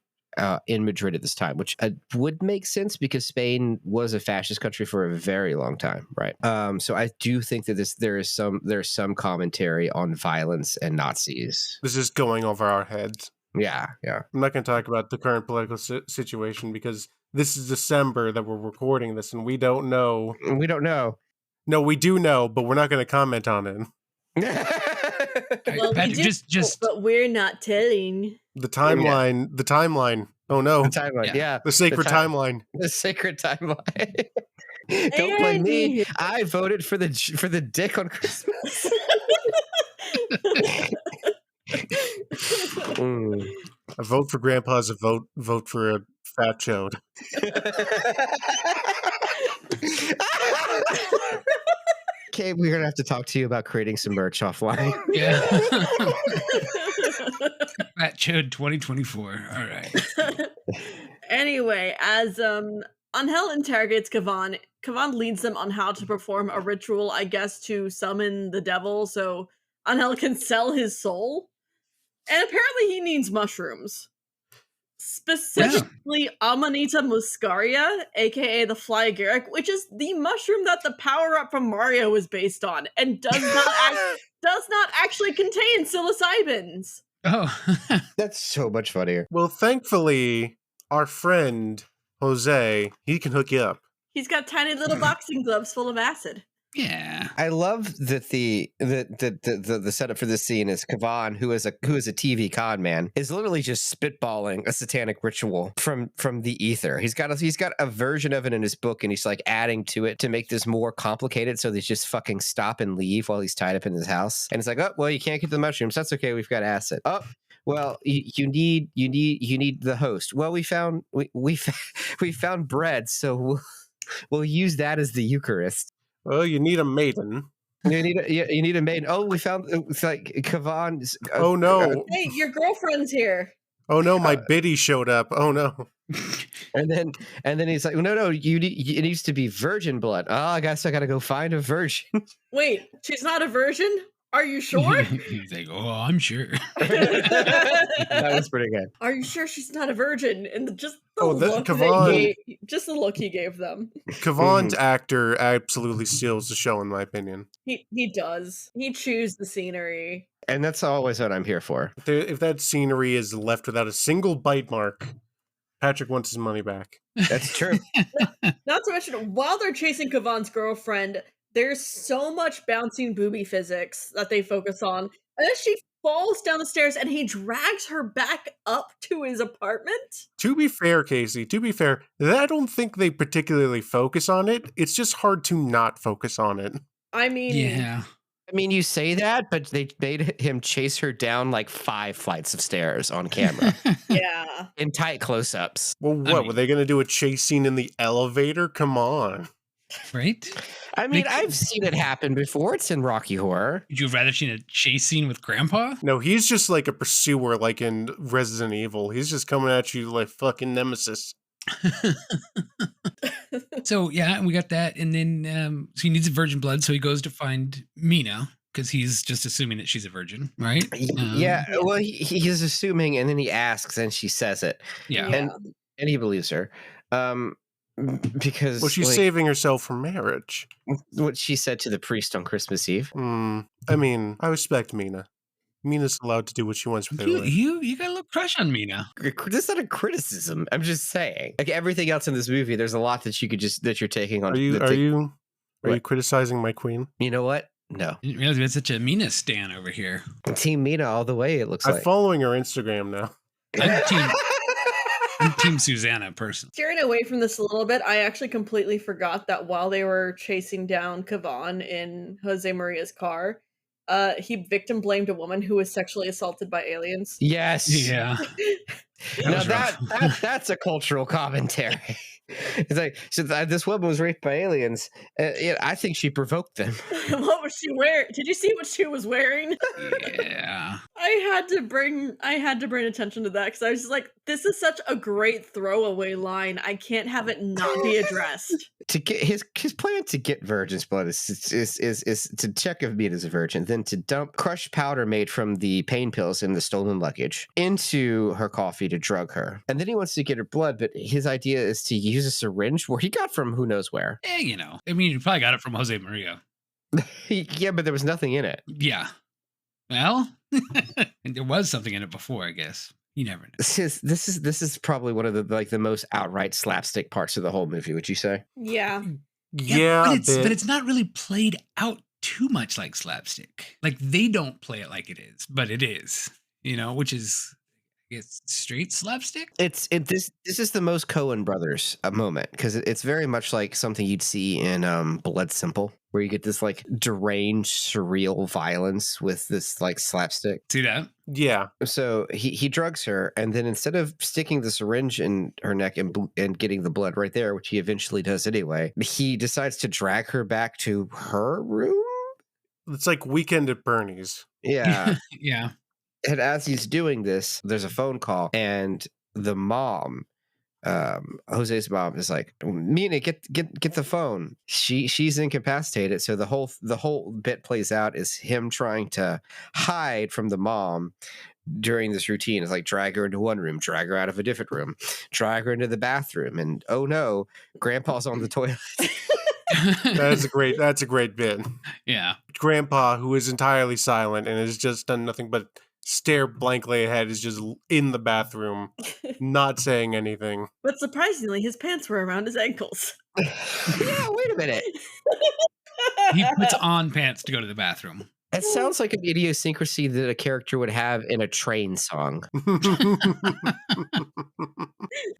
in Madrid at this time, which would make sense because Spain was a fascist country for a very long time, right? So I do think that there's some commentary on violence and Nazis. This is going over our heads. Yeah. I'm not going to talk about the current political situation because this is December that we're recording this, and we don't know. We don't know. No, we do know, but we're not going to comment on it. Well, Patrick, we do, just but we're not telling. The timeline. The timeline. Oh no. The timeline. Yeah. The sacred timeline. The sacred timeline. Don't blame me. I voted for the dick on Christmas. A vote for Grandpa's a vote for a fat chode. Okay, we're gonna have to talk to you about creating some merch offline. Yeah. Fat Chode 2024. All right. Anyway, as Angel interrogates Kavan leads them on how to perform a ritual, I guess, to summon the devil so Angel can sell his soul. And apparently he needs mushrooms. Specifically Amanita muscaria, aka the fly agaric, which is the mushroom that the power-up from Mario is based on, and does not actually contain psilocybins. Oh. That's so much funnier. Well, thankfully, our friend Jose, he can hook you up. He's got tiny little boxing gloves full of acid. Yeah. I love that the setup for this scene is Kavan, who is a TV con man, is literally just spitballing a satanic ritual from the ether. He's got a version of it in his book, and he's like adding to it to make this more complicated. So they just fucking stop and leave while he's tied up in his house. And it's like, oh well, you can't get the mushrooms. That's okay. We've got acid. Oh. Well, you need the host. Well, we found bread, so we'll use that as the Eucharist. Oh, you need a maiden. You need a maiden. Oh, we found it's like Kavan. Oh no! Hey, your girlfriend's here. Oh no, my biddy showed up. Oh no! And then he's like, no, it needs to be virgin blood. Oh, I guess I gotta go find a virgin. Wait, she's not a virgin? Are you sure? He's like, oh, I'm sure. That was pretty good. Are you sure she's not a virgin? And just the look he gave them. Kavan's actor absolutely steals the show, in my opinion. He does. He chews the scenery. And that's always what I'm here for. If that scenery is left without a single bite mark, Patrick wants his money back. That's true. Not to mention, while they're chasing Kavan's girlfriend, there's so much bouncing booby physics that they focus on. And then she falls down the stairs and he drags her back up to his apartment. To be fair, Casey, I don't think they particularly focus on it. It's just hard to not focus on it. I mean... Yeah. I mean, you say that, but they made him chase her down like 5 flights of stairs on camera. Yeah. In tight close-ups. Well, were they going to do a chase scene in the elevator? Come on. Right? I mean, I've seen it happen before. It's in Rocky Horror. Would you have rather seen a chase scene with Grandpa? No, he's just like a pursuer, like in Resident Evil. He's just coming at you like fucking Nemesis. So, yeah, we got that. And then so he needs a virgin blood, so he goes to find Mina, because he's just assuming that she's a virgin, right? Yeah, well, he's assuming, and then he asks, and she says it. Yeah. And he believes her. Because she's saving herself for marriage. What she said to the priest on Christmas Eve. I mean, I respect Mina. Mina's allowed to do what she wants with her life. You got a little crush on Mina. That's not a criticism. I'm just saying. Like everything else in this movie, there's a lot that you're taking on. Are you criticizing my queen? You know what? No. I didn't realize we had such a Mina stan over here. Team Mina all the way, it looks like. I'm following her Instagram now. I'm Team Susanna person. Steering away from this a little bit, I actually completely forgot that while they were chasing down Kavan in Jose Maria's car, he victim blamed a woman who was sexually assaulted by aliens. Yes. Yeah. Now that's a cultural commentary. It's like, so this woman was raped by aliens. I think she provoked them. What was she wearing? Did you see what she was wearing? Yeah. I had to bring attention to that because I was just like, this is such a great throwaway line. I can't have it not be addressed. To get his plan to get virgin's blood is to check if meat is a virgin, then to dump crushed powder made from the pain pills in the stolen luggage into her coffee to drug her. And then he wants to get her blood, but his idea is to use a syringe where he got from who knows where. You probably got it from Jose Maria. Yeah, but there was nothing in it. Yeah. Well, and there was something in it before, I guess. You never know. This is probably one of the most outright slapstick parts of the whole movie, would you say? Yeah. Yeah, but it's not really played out too much like slapstick. Like, they don't play it like it is, but it is, which is, I guess, straight slapstick. This is the most Coen Brothers moment, because it's very much like something you'd see in Blood Simple, where you get this like deranged, surreal violence with this like slapstick. See that? Yeah. So he drugs her, and then instead of sticking the syringe in her neck and getting the blood right there, which he eventually does anyway, he decides to drag her back to her room. It's like Weekend at Bernie's. Yeah. Yeah. And as he's doing this, there's a phone call, and the mom, Jose's mom, is like, "Mina, get the phone." She's incapacitated, so the whole bit plays out is him trying to hide from the mom during this routine. It's like drag her into one room, drag her out of a different room, drag her into the bathroom, and oh no, Grandpa's on the toilet. That's a great bit. Yeah. Grandpa, who is entirely silent and has just done nothing but stare blankly ahead, is just in the bathroom, not saying anything. But surprisingly, his pants were around his ankles. Yeah, wait a minute. He puts on pants to go to the bathroom. It sounds like an idiosyncrasy that a character would have in a Train song.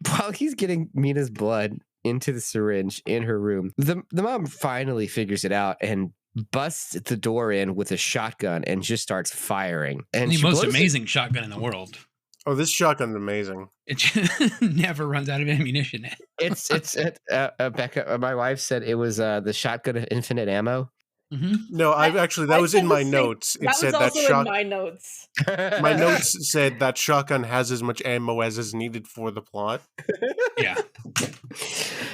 While he's getting Mina's blood into the syringe in her room, the mom finally figures it out and busts the door in with a shotgun and just starts firing. And the most amazing shotgun in the world. Oh, this shotgun's amazing. It just never runs out of ammunition. Becca, my wife said it was the shotgun of infinite ammo. Mm-hmm. No, that was in my notes. It said that in my notes. My notes said that shotgun has as much ammo as is needed for the plot. Yeah.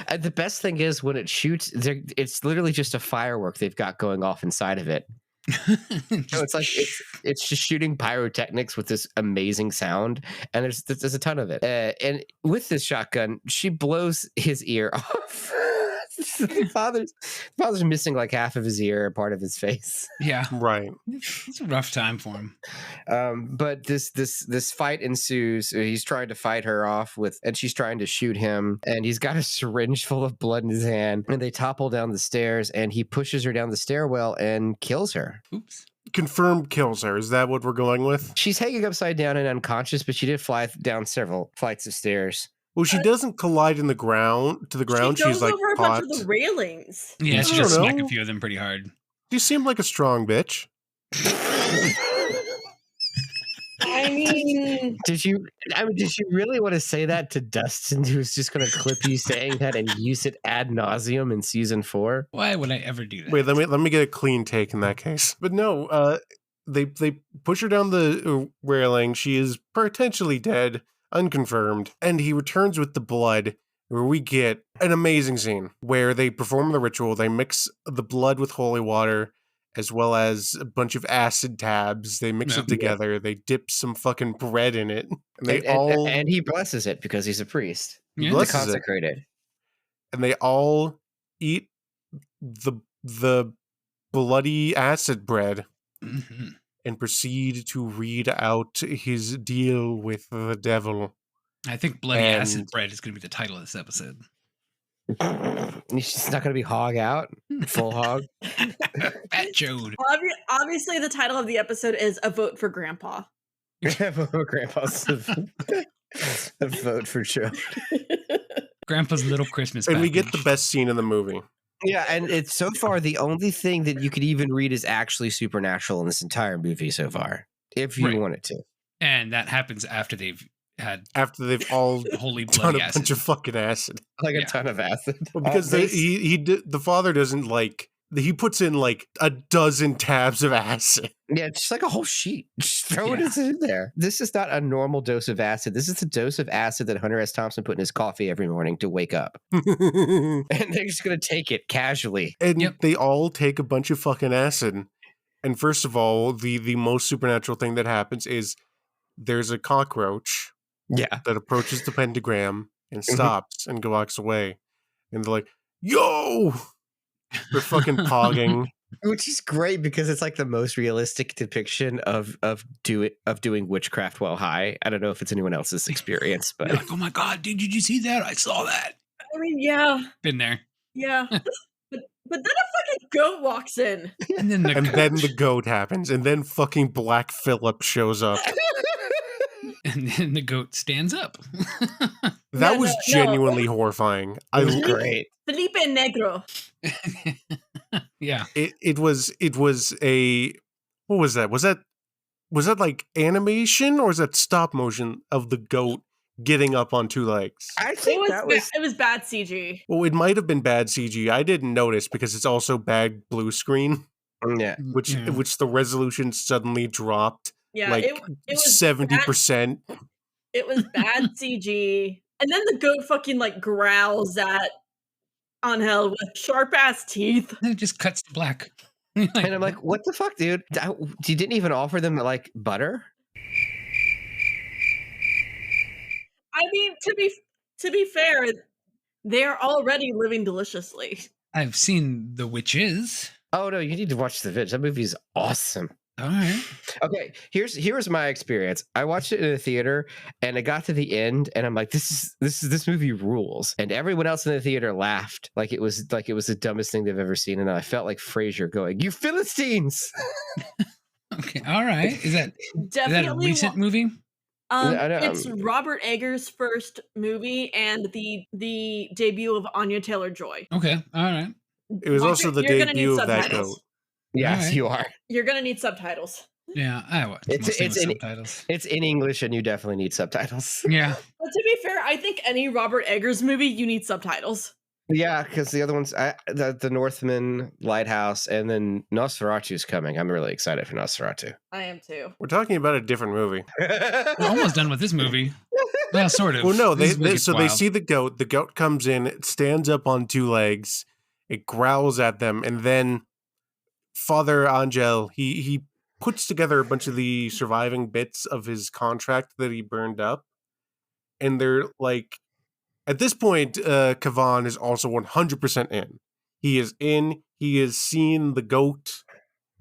And the best thing is when it shoots, it's literally just a firework they've got going off inside of it. So it's like it's just shooting pyrotechnics with this amazing sound, and there's a ton of it. And with this shotgun, she blows his ear off. The father's missing like half of his ear, part of his face. Yeah, right. It's a rough time for him. But this fight ensues. He's trying to fight her off and she's trying to shoot him, and he's got a syringe full of blood in his hand. And they topple down the stairs, and he pushes her down the stairwell and kills her. Oops. Confirmed kills her. Is that what we're going with? She's hanging upside down and unconscious, but she did fly down several flights of stairs. Well, she doesn't collide to the ground. She goes like over a bunch of the railings. Yeah, she just smack a few of them pretty hard. You seem like a strong bitch. I mean, did you really want to say that to Dustin, who's just going to clip you saying that and use it ad nauseum in season 4? Why would I ever do that? Wait, let me get a clean take in that case. But no, they push her down the railing. She is potentially dead. Unconfirmed, and he returns with the blood, where we get an amazing scene where they perform the ritual. They mix the blood with holy water as well as a bunch of acid tabs. They mix it together. They dip some fucking bread in it. And he blesses it because he's a priest. Yeah. He's consecrated. And they all eat the bloody acid bread. Mm-hmm. And proceed to read out his deal with the devil. I think bloody acid bread is going to be the title of this episode. She's not going to be hog out, full hog. Fat Jode. Obviously, the title of the episode is A Vote for Grandpa. Grandpa's a vote for Joe. Grandpa's little Christmas And package. we get the best scene in the movie. Yeah, and it's so far the only thing that you could even read is actually supernatural in this entire movie so far, if you wanted to. And that happens after they've all holy done bloody a acid. bunch of fucking acid. Like a ton of acid. Well, because the father doesn't like, he puts in like a dozen tabs of acid. Yeah, just like a whole sheet. Just throw it in there. This is not a normal dose of acid. This is the dose of acid that Hunter S. Thompson put in his coffee every morning to wake up. And they're just going to take it casually. And they all take a bunch of fucking acid. And first of all, the most supernatural thing that happens is there's a cockroach that approaches the pentagram and stops and walks away. And they're like, yo! They're fucking pogging. Which is great because it's like the most realistic depiction of doing witchcraft while high. I don't know if it's anyone else's experience, but like, oh my god, dude, did you see that? I saw that. I mean, yeah. Been there. Yeah. but then a fucking goat walks in. And then the goat happens. And then fucking Black Phillip shows up. And then the goat stands up. That was genuinely horrifying. It was great. Felipe Negro. Yeah. It was a, what was that? Was that like animation or is that stop motion of the goat getting up on two legs? I think it was bad CG. Well, it might have been bad CG. I didn't notice because it's also bad blue screen. Yeah. Which the resolution suddenly dropped. Yeah, like it was 70%. It was bad CG. And then the goat fucking like growls at Angel with sharp ass teeth. And it just cuts to black. And I'm like, what the fuck, dude? You didn't even offer them like butter? I mean, to be fair, they're already living deliciously. I've seen The Witches. Oh no, you need to watch The Witch. That movie's awesome. All right. Okay, here's my experience. I watched it in a theater and I got to the end and I'm like, this movie rules. And everyone else in the theater laughed like it was the dumbest thing they've ever seen. And I felt like Frasier going, "You Philistines!" Okay, all right. Is that a recent movie? It's Robert Eggers' first movie and the debut of Anya Taylor-Joy. Okay, all right. It was also the debut of that goat. Yes, you are. You're gonna need subtitles. Yeah, I would. It's in subtitles. It's in English, and you definitely need subtitles. Yeah. But to be fair, I think any Robert Eggers movie you need subtitles. Yeah, because the other ones, the Northman, Lighthouse, and then Nosferatu's coming. I'm really excited for Nosferatu. I am too. We're talking about a different movie. We're almost done with this movie. Well, sort of. Well, no, they see the goat. The goat comes in, it stands up on two legs, it growls at them, and then Father Angel, he puts together a bunch of the surviving bits of his contract that he burned up. And they're like, at this point, Kavan is also 100% in. He is in. He has seen the goat.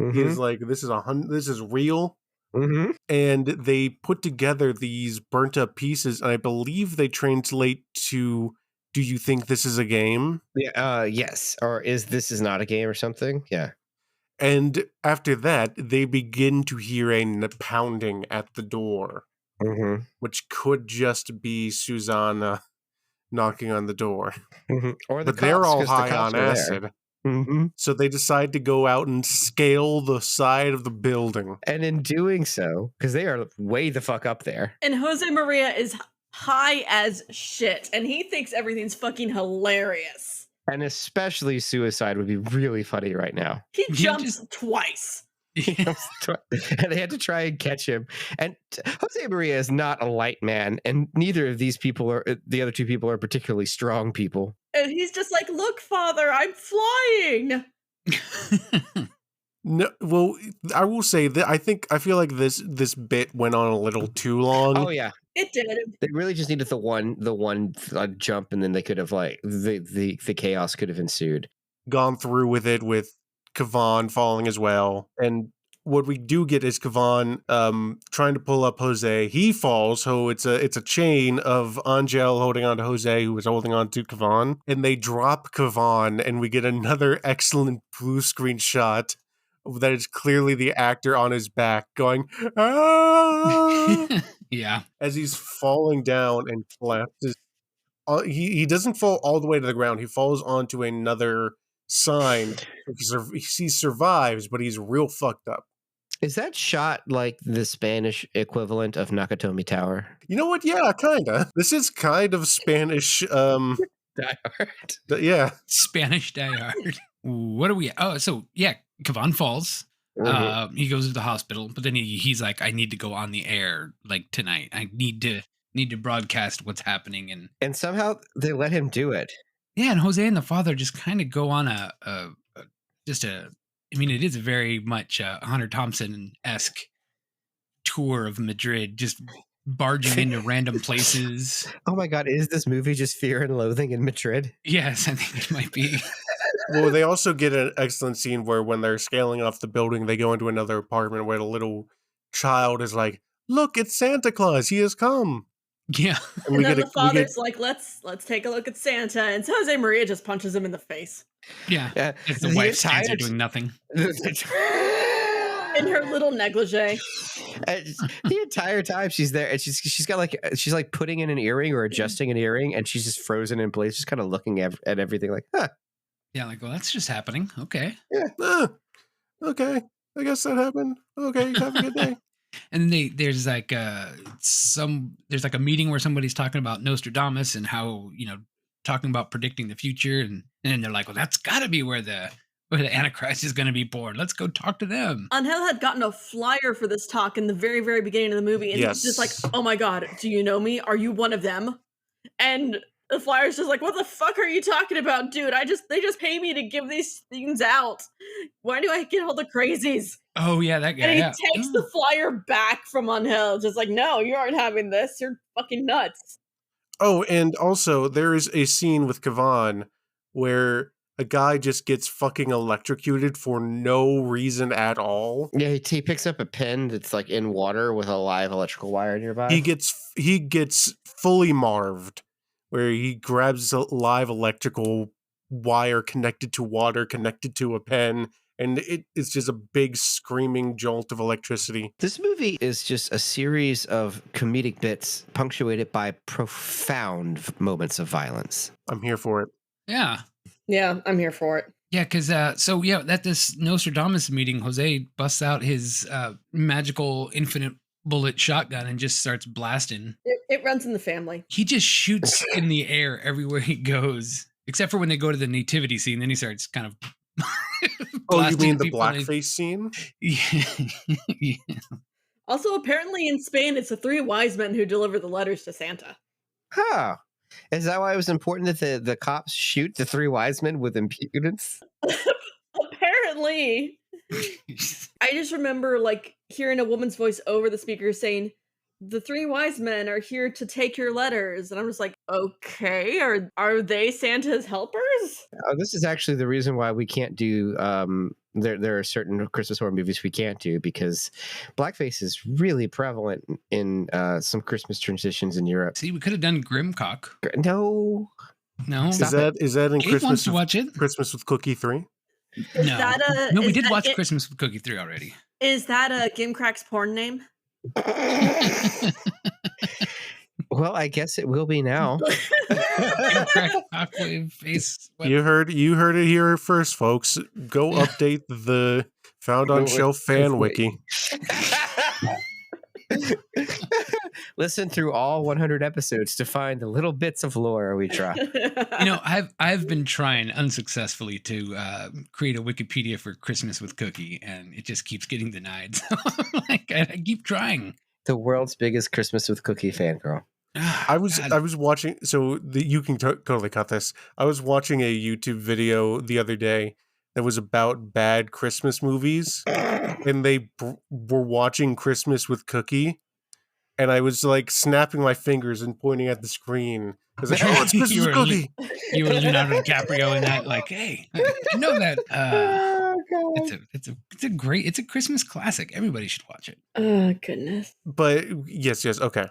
Mm-hmm. He is like, this is real. Mm-hmm. And they put together these burnt up pieces, and I believe they translate to, "Do you think this is a game?" Yeah. Yes. Or this is not a game or something? Yeah. And after that, they begin to hear a pounding at the door, which could just be Susanna knocking on the door. Or but they're all high on acid. So they decide to go out and scale the side of the building. And in doing so, because they are way the fuck up there. And Jose Maria is high as shit, and he thinks everything's fucking hilarious. And especially suicide would be really funny right now. He jumps twice. And they had to try and catch him. And Jose Maria is not a light man, and neither of these people the other two people are particularly strong people. And he's just like, "Look, Father, I'm flying." No, well, I will say that I feel like this bit went on a little too long. Oh yeah, it did. They really just needed the one jump, and then they could have like the chaos could have ensued. Gone through with it with Kavan falling as well, and what we do get is Kavan trying to pull up Jose. He falls, so it's a chain of Angel holding on to Jose, who was holding on to Kavan, and they drop Kavan, and we get another excellent blue screen shot that is clearly the actor on his back going, "Ah!" Yeah. As he's falling down and collapses. He doesn't fall all the way to the ground. He falls onto another signed. He survives, but he's real fucked up. Is that shot like the Spanish equivalent of Nakatomi Tower? You know what? Yeah, kinda. This is kind of Spanish. Die Hard. Yeah. Spanish Die Hard. What are we? Oh, so yeah, Kavan falls. Mhm. He goes to the hospital, but then he's like, I need to go on the air like tonight. I need to broadcast what's happening, And somehow they let him do it. yeah, and Jose and the father just kind of go on I mean, it is a very much Hunter Thompson-esque tour of Madrid, just barging into random places. Oh my God, is this movie just Fear and Loathing in Madrid? Yes, I think it might be. Well, they also get an excellent scene where when they're scaling off the building, they go into another apartment where the little child is like, "Look, it's Santa Claus. He has come." Yeah. And then the father's like, let's take a look at Santa. And Jose Maria just punches him in the face. Yeah. Yeah. As the wife stands there doing nothing. In her little negligee. The entire time she's there, and she's got like, she's like putting in an earring or adjusting an earring, and she's just frozen in place, just kind of looking at everything like, huh. Yeah, like, well, that's just happening. Okay. Yeah. Okay. I guess that happened. Okay. Have a good day. And then there's like a meeting where somebody's talking about Nostradamus and how, talking about predicting the future, and then they're like, well, that's got to be where the Antichrist is going to be born. Let's go talk to them. Angel had gotten a flyer for this talk in the very, very beginning of the movie, and Yes. he's just like, "Oh my God, do you know me? Are you one of them?" And the flyer's just like, "What the fuck are you talking about, dude? They just pay me to give these things out. Why do I get all the crazies?" Oh yeah, that guy. And he Yeah. takes the flyer back from Angel, just like, "No, you aren't having this. You're fucking nuts." Oh, and also there is a scene with Kavan where a guy just gets fucking electrocuted for no reason at all. Yeah, he picks up a pen that's like in water with a live electrical wire nearby. He gets fully marved, where he grabs a live electrical wire connected to water, connected to a pen, and it's just a big screaming jolt of electricity. This movie is just a series of comedic bits punctuated by profound moments of violence. I'm here for it. Yeah. Yeah, I'm here for it. Yeah, because at this Nostradamus meeting, Jose busts out his magical infinite bullet shotgun and just starts blasting. It runs in the family. He just shoots in the air everywhere he goes, except for when they go to the nativity scene. Then he starts kind of. Oh, you mean the people blackface scene? Yeah. Also, apparently in Spain, it's the three wise men who deliver the letters to Santa. Huh. Is that why it was important that the cops shoot the three wise men with impudence? Apparently. I just remember like hearing a woman's voice over the speaker saying, "The three wise men are here to take your letters." And I'm just like, okay, are they Santa's helpers? This is actually the reason why we can't do there are certain Christmas horror movies we can't do, because blackface is really prevalent in some Christmas traditions in Europe. See, we could have done Grimcock. No. No. Is that in Gabe wants Christmas to watch it. Christmas with Cookie 3? No, we did watch Christmas with Cookie 3 already. Is that a Gimcrack's porn name? Well, I guess it will be now. Face. You heard it here first, folks. Go update the Found on Shelf fan wiki. Listen through all 100 episodes to find the little bits of lore we drop. I've been trying unsuccessfully to create a Wikipedia for Christmas with Cookie, and it just keeps getting denied. So I keep trying. The world's biggest Christmas with Cookie fangirl. I was watching. So you can totally cut this. I was watching a YouTube video the other day that was about bad Christmas movies, and they were watching Christmas with Cookie, and I was like snapping my fingers and pointing at the screen. I was like, "Oh, it's Christmas with Cookie." You were Leonardo DiCaprio in that, like, hey, I know that. It's a Christmas classic. Everybody should watch it. Oh goodness. But yes, okay.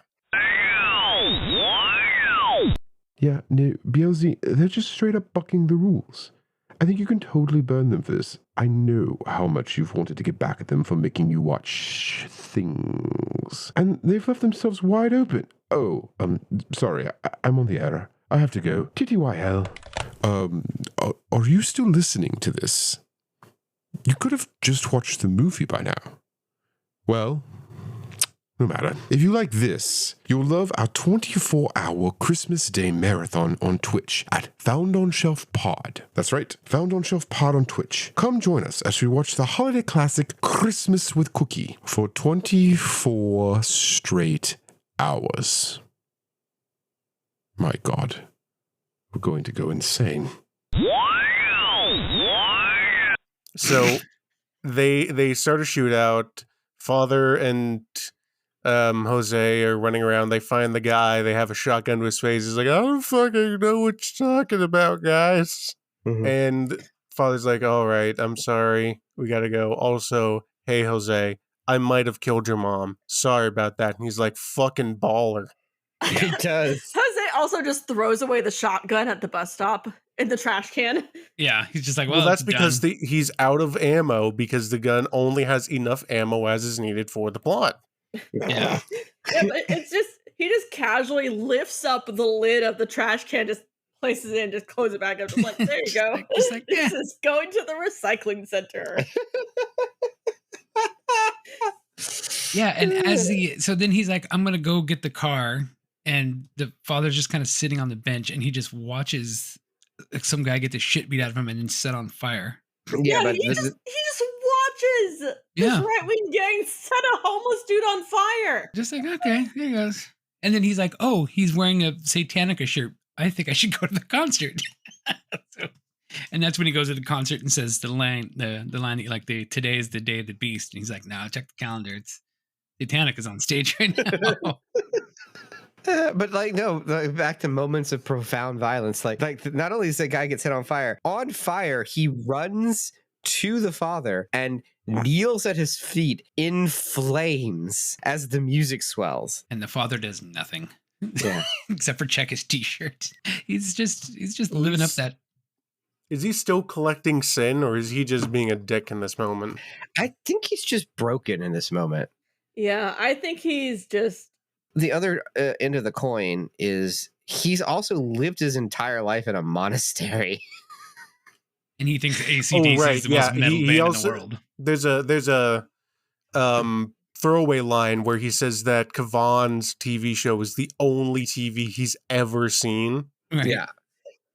Yeah, no, BLZ, they're just straight up bucking the rules. I think you can totally burn them for this. I know how much you've wanted to get back at them for making you watch things. And they've left themselves wide open. Oh, sorry, I'm on the air. I have to go. TTYL. are you still listening to this? You could have just watched the movie by now. Well, no matter. If you like this, you'll love our 24-hour Christmas Day marathon on Twitch at Found on Shelf Pod. That's right, Found on Shelf Pod on Twitch. Come join us as we watch the holiday classic Christmas with Cookie for 24 straight hours. My God, we're going to go insane. So they start a shootout. Father and Jose are running around. They find the guy. They have a shotgun to his face. He's like, I don't fucking know what you're talking about, guys. Mhm. And Father's like, all right, I'm sorry. We got to go. Also, hey, Jose, I might have killed your mom. Sorry about that. And he's like, fucking baller. He does. Jose also just throws away the shotgun at the bus stop in the trash can. Yeah, he's just like, Well, that's it's because done. he's out of ammo because the gun only has enough ammo as is needed for the plot. Yeah. Yeah, but it's just he just casually lifts up the lid of the trash can, just places it in, just closes it back up. Just like, there you go. Just like, This yeah. is going to the recycling center. Yeah, and so then he's like, I'm gonna go get the car, and the father's just kind of sitting on the bench, and he just watches some guy get the shit beat out of him and then set on fire. Yeah, but he just watches this Yeah. right-wing gang set a homeless dude on fire. Just like, okay, there he goes. And then he's like, oh, he's wearing a Satanica shirt. I think I should go to the concert. And that's when he goes to the concert and says the line, like, today is the day of the beast. And he's like, no, check the calendar. It's Satanica's on stage right now. But like, no, like, back to moments of profound violence. Like not only does the guy get set on fire, he runs to the father and kneels at his feet in flames as the music swells. And the father does nothing. Yeah. Except for check his t-shirt. He's just living up that. Is he still collecting sin, or is he just being a dick in this moment? I think he's just broken in this moment. Yeah, I think he's just... The other end of the coin is he's also lived his entire life in a monastery. And he thinks AC/DC is the most metal band in the world. There's a throwaway line where he says that Kavan's TV show is the only TV he's ever seen. Right. Yeah.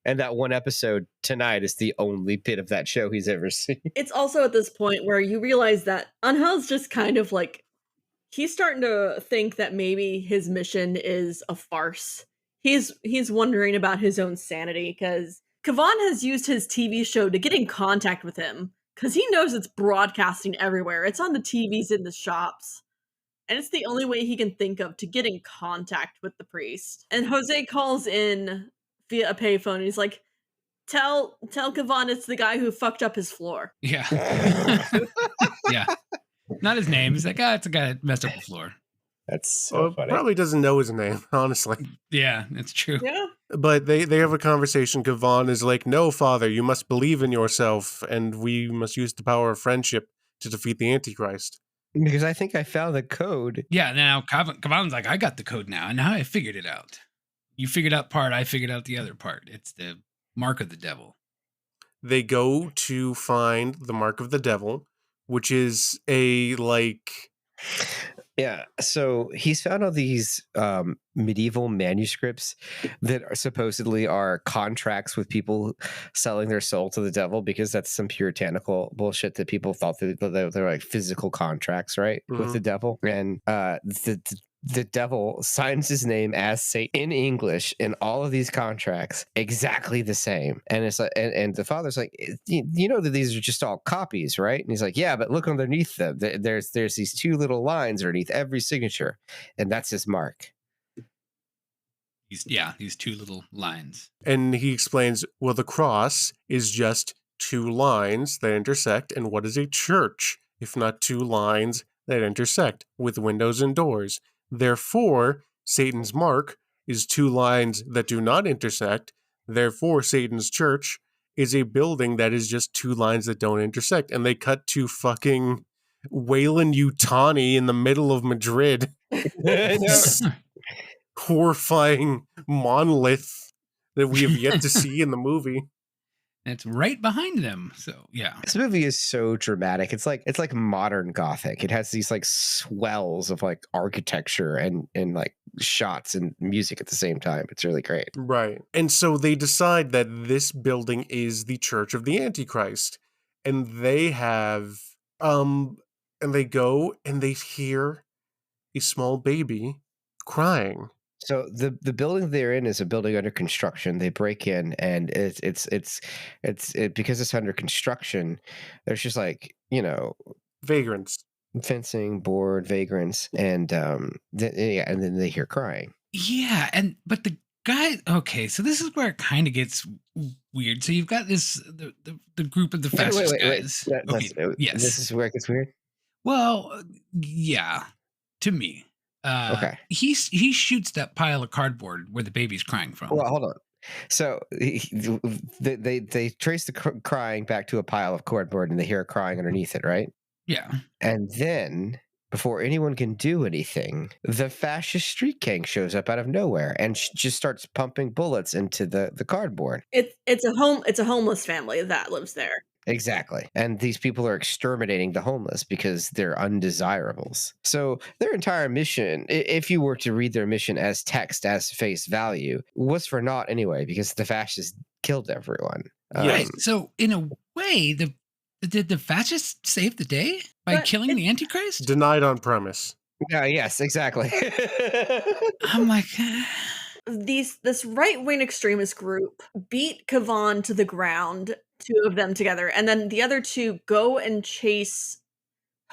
And that one episode tonight is the only bit of that show he's ever seen. It's also at this point where you realize that Angel's just kind of like, he's starting to think that maybe his mission is a farce. He's wondering about his own sanity because Kavan has used his TV show to get in contact with him because he knows it's broadcasting everywhere. It's on the TVs in the shops. And it's the only way he can think of to get in contact with the priest. And Jose calls in via a payphone and he's like, tell Kavan it's the guy who fucked up his floor. Yeah. Yeah. Not his name. He's like, it's a guy that messed up the floor. That's so funny. Probably doesn't know his name, honestly. Yeah, that's true. Yeah. But they have a conversation. Kavan is like, no, father, you must believe in yourself, and we must use the power of friendship to defeat the Antichrist. Because I think I found the code. Yeah, now Kavan's like, I got the code now, and now I figured it out. You figured out part, I figured out the other part. It's the mark of the devil. They go to find the mark of the devil, which is a, like... Yeah, so he's found all these medieval manuscripts that are supposedly are contracts with people selling their soul to the devil, because that's some puritanical bullshit that people thought that they're like physical contracts, right, with the devil. And the devil signs his name as Satan in English in all of these contracts exactly the same. And it's like, and the father's like, you know that these are just all copies, right? And he's like, yeah, but look underneath them. There's these two little lines underneath every signature, and that's his mark. These two little lines. And he explains, well, the cross is just two lines that intersect, and what is a church if not two lines that intersect with windows and doors? Therefore, Satan's mark is two lines that do not intersect. Therefore, Satan's church is a building that is just two lines that don't intersect. And they cut to fucking Weyland-Yutani in the middle of Madrid. Horrifying monolith that we have yet to see in the movie. It's right behind them. So yeah. This movie is so dramatic. It's like modern Gothic. It has these like swells of like architecture and like shots and music at the same time. It's really great. Right. And so they decide that this building is the Church of the Antichrist. And they have and they go and they hear a small baby crying. So the building they're in is a building under construction. They break in, and it's because it's under construction. There's just like Vagrants. fencing, board, vagrants, and and then they hear crying. Yeah, but the guy. Okay, so this is where it kind of gets weird. So you've got the group of the fascist guys. Yes, this is where it gets weird. Well, yeah, to me. Okay. He shoots that pile of cardboard where the baby's crying from. Well, hold on. So they trace the crying back to a pile of cardboard, and they hear crying underneath it, right? Yeah. And then, before anyone can do anything, the fascist street gang shows up out of nowhere and just starts pumping bullets into the cardboard. It's a homeless family that lives there. Exactly. And these people are exterminating the homeless because they're undesirables. So their entire mission, if you were to read their mission as text, as face value, was for naught anyway, because the fascists killed everyone. Right. So in a way, did the fascists save the day by killing the Antichrist? Denied on premise. Yeah, yes, exactly. I'm like... This right-wing extremist group beat Kavan to the ground, two of them together, and then the other two go and chase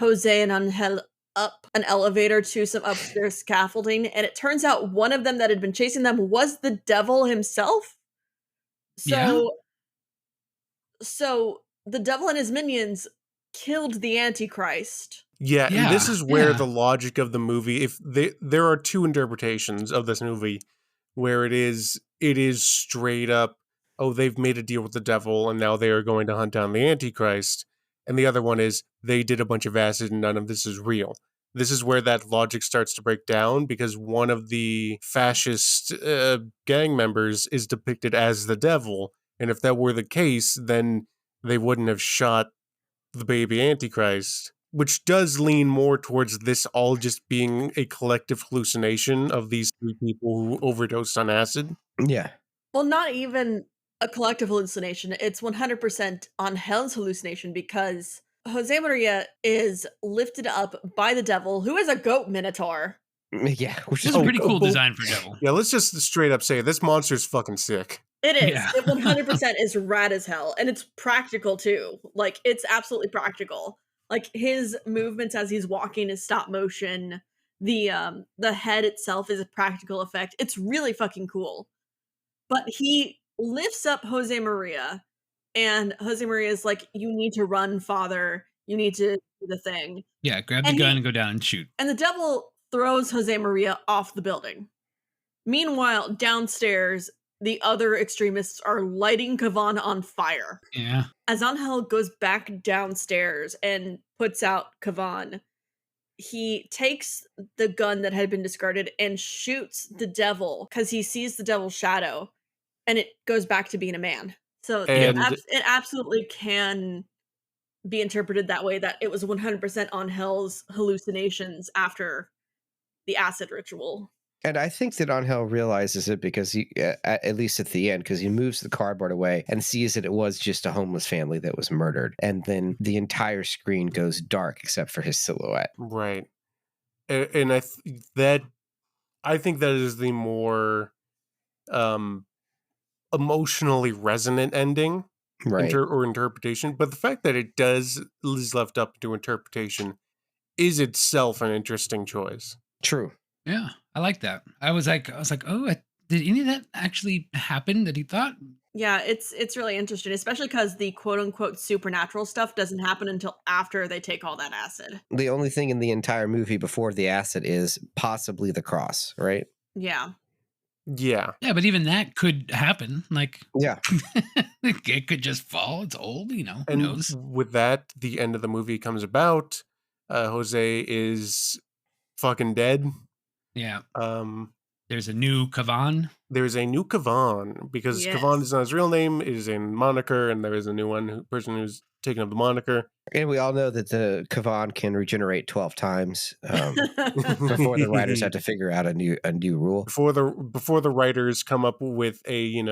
Jose and Angel up an elevator to some upstairs scaffolding, and it turns out one of them that had been chasing them was the devil himself. So the devil and his minions killed the Antichrist. Yeah, and this is where the logic of the movie, there are two interpretations of this movie, where it is straight up, oh, they've made a deal with the devil and now they are going to hunt down the Antichrist. And the other one is they did a bunch of acid and none of this is real. This is where that logic starts to break down, because one of the fascist gang members is depicted as the devil. And if that were the case, then they wouldn't have shot the baby Antichrist, which does lean more towards this all just being a collective hallucination of these three people who overdosed on acid. Yeah. Well, not even a collective hallucination. It's 100% Angel's hallucination, because Jose Maria is lifted up by the devil, who is a goat minotaur. Yeah, which is a pretty cool design for devil. Yeah, let's just straight up say this monster's fucking sick. It is. Yeah. It 100% is rad as hell, and it's practical too. Like, it's absolutely practical. Like, his movements as he's walking is stop motion. The head itself is a practical effect. It's really fucking cool. But he lifts up Jose Maria, and Jose Maria is like, "You need to run, father. You need to do the thing." Yeah, grab the gun and go down and shoot. And the devil throws Jose Maria off the building. Meanwhile, downstairs, the other extremists are lighting Kavan on fire. Yeah. As Angel goes back downstairs and puts out Kavan, he takes the gun that had been discarded and shoots the devil because he sees the devil's shadow, and it goes back to being a man. So it absolutely can be interpreted that way, that it was 100% Angel's hallucinations after the acid ritual. And I think that Angel realizes it because he, at least at the end, because he moves the cardboard away and sees that it was just a homeless family that was murdered. And then the entire screen goes dark except for his silhouette. Right. And I think that is the more emotionally resonant ending, right, or interpretation. But the fact that it is left up to interpretation is itself an interesting choice. True. Yeah, I like that. I was like, oh, did any of that actually happen that he thought? Yeah, it's really interesting, especially because the quote unquote supernatural stuff doesn't happen until after they take all that acid. The only thing in the entire movie before the acid is possibly the cross, right? Yeah. Yeah. Yeah, but even that could happen. Like, yeah, it could just fall. It's old, who knows? With that, the end of the movie comes about. Jose is fucking dead. Yeah. There's a new Kavan. There's a new Kavan, because Yes. Kavan is not his real name, it is a moniker, and there is a new person who's taken up the moniker. And we all know that the Kavan can regenerate 12 times before the writers had to figure out a new rule. Before the writers come up with a,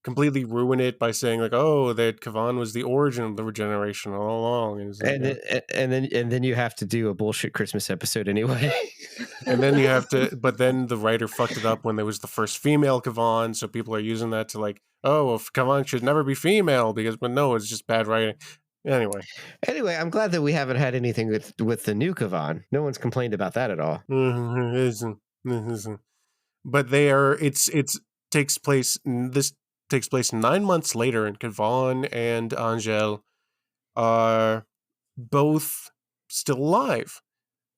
completely ruin it by saying like, oh, that Kavan was the origin of the regeneration all along. And then you have to do a bullshit Christmas episode anyway. And then you have to, but then the writer fucked it up when there was the first female Kavan, so people are using that to like, oh, well, Kavan should never be female but no, it's just bad writing. Anyway, I'm glad that we haven't had anything with the new Kavan. No one's complained about that at all. But this takes place 9 months later, and Kavan and Angel are both still alive.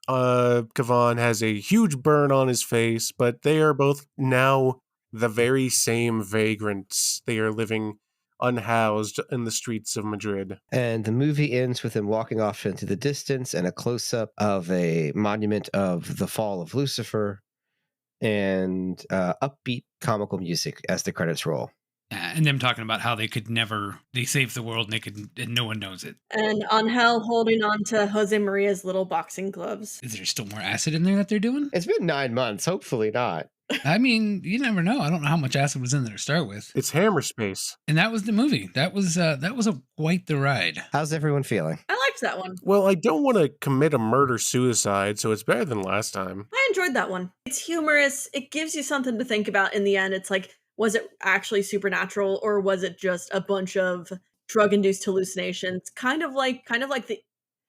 Kavan has a huge burn on his face, but they are both now the very same vagrants. They are living unhoused in the streets of Madrid. And the movie ends with him walking off into the distance and a close-up of a monument of the fall of Lucifer and upbeat comical music as the credits roll. And them talking about how they saved the world and no one knows it. And Angel holding on to Jose Maria's little boxing gloves. Is there still more acid in there that they're doing? It's been 9 months. Hopefully not. I mean, you never know. I don't know how much acid was in there to start with. It's Hammer Space. And that was the movie. That was quite the ride. How's everyone feeling? I liked that one. Well, I don't want to commit a murder-suicide, so it's better than last time. I enjoyed that one. It's humorous. It gives you something to think about in the end. It's like, was it actually supernatural, or was it just a bunch of drug-induced hallucinations? Kind of like the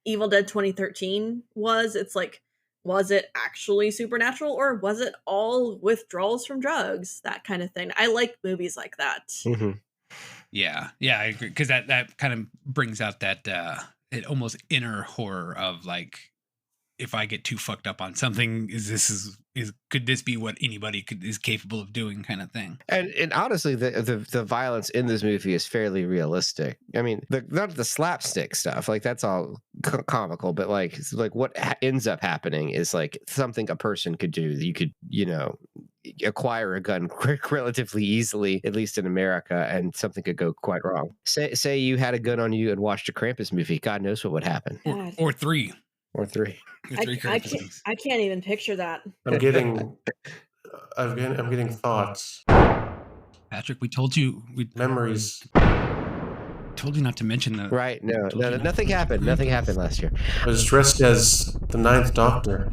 Evil Dead 2013 was. It's like, was it actually supernatural, or was it all withdrawals from drugs? That kind of thing. I like movies like that. Mm-hmm. Yeah, I agree, because that kind of brings out that it almost inner horror of like, if I get too fucked up on something, could this be what anybody is capable of doing, kind of thing? And honestly, the violence in this movie is fairly realistic. I mean, not the slapstick stuff, like that's all comical, but like what ends up happening is like something a person could do. You could, acquire a gun relatively easily, at least in America, and something could go quite wrong. Say you had a gun on you and watched a Krampus movie. God knows what would happen. Or three. Or three. I can't even picture that. I'm getting thoughts. Patrick, we told you memories. Told you not to mention the right. No, nothing happened. Nothing happened last year. I was dressed as the Ninth Doctor.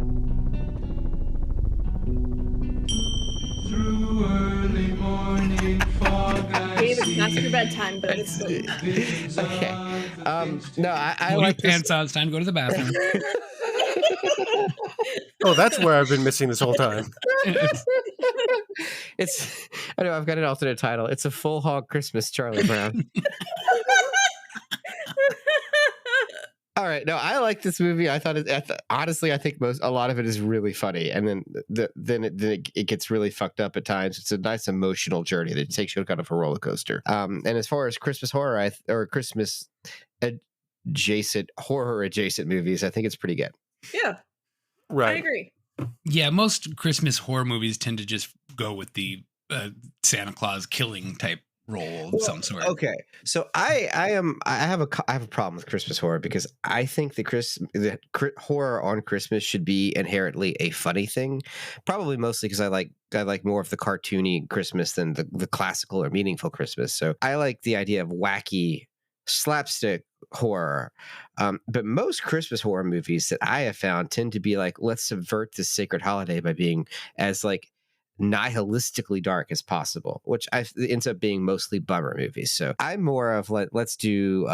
Through early morning fog, Gabe, it's not your bedtime. Go to sleep. Okay. No, I like this. Pants on. It's time to go to the bathroom. Oh, that's where I've been missing this whole time. I know I've got an alternate title. It's a full hog Christmas, Charlie Brown. All right, no, I like this movie. I thought honestly, I think a lot of it is really funny, and then it gets really fucked up at times. It's a nice emotional journey that takes you kind of a roller coaster. And as far as Christmas horror or Christmas horror adjacent movies, I think it's pretty good. Yeah, right. I agree. Yeah, most Christmas horror movies tend to just go with the Santa Claus killing type role of some sort. Okay, so I have a problem with Christmas horror because I think the horror on Christmas should be inherently a funny thing. Probably mostly because I like more of the cartoony Christmas than the classical or meaningful Christmas. So I like the idea of wacky slapstick horror. But most Christmas horror movies that I have found tend to be like, let's subvert this sacred holiday by being as like nihilistically dark as possible, which ends up being mostly bummer movies. So I'm more of let's do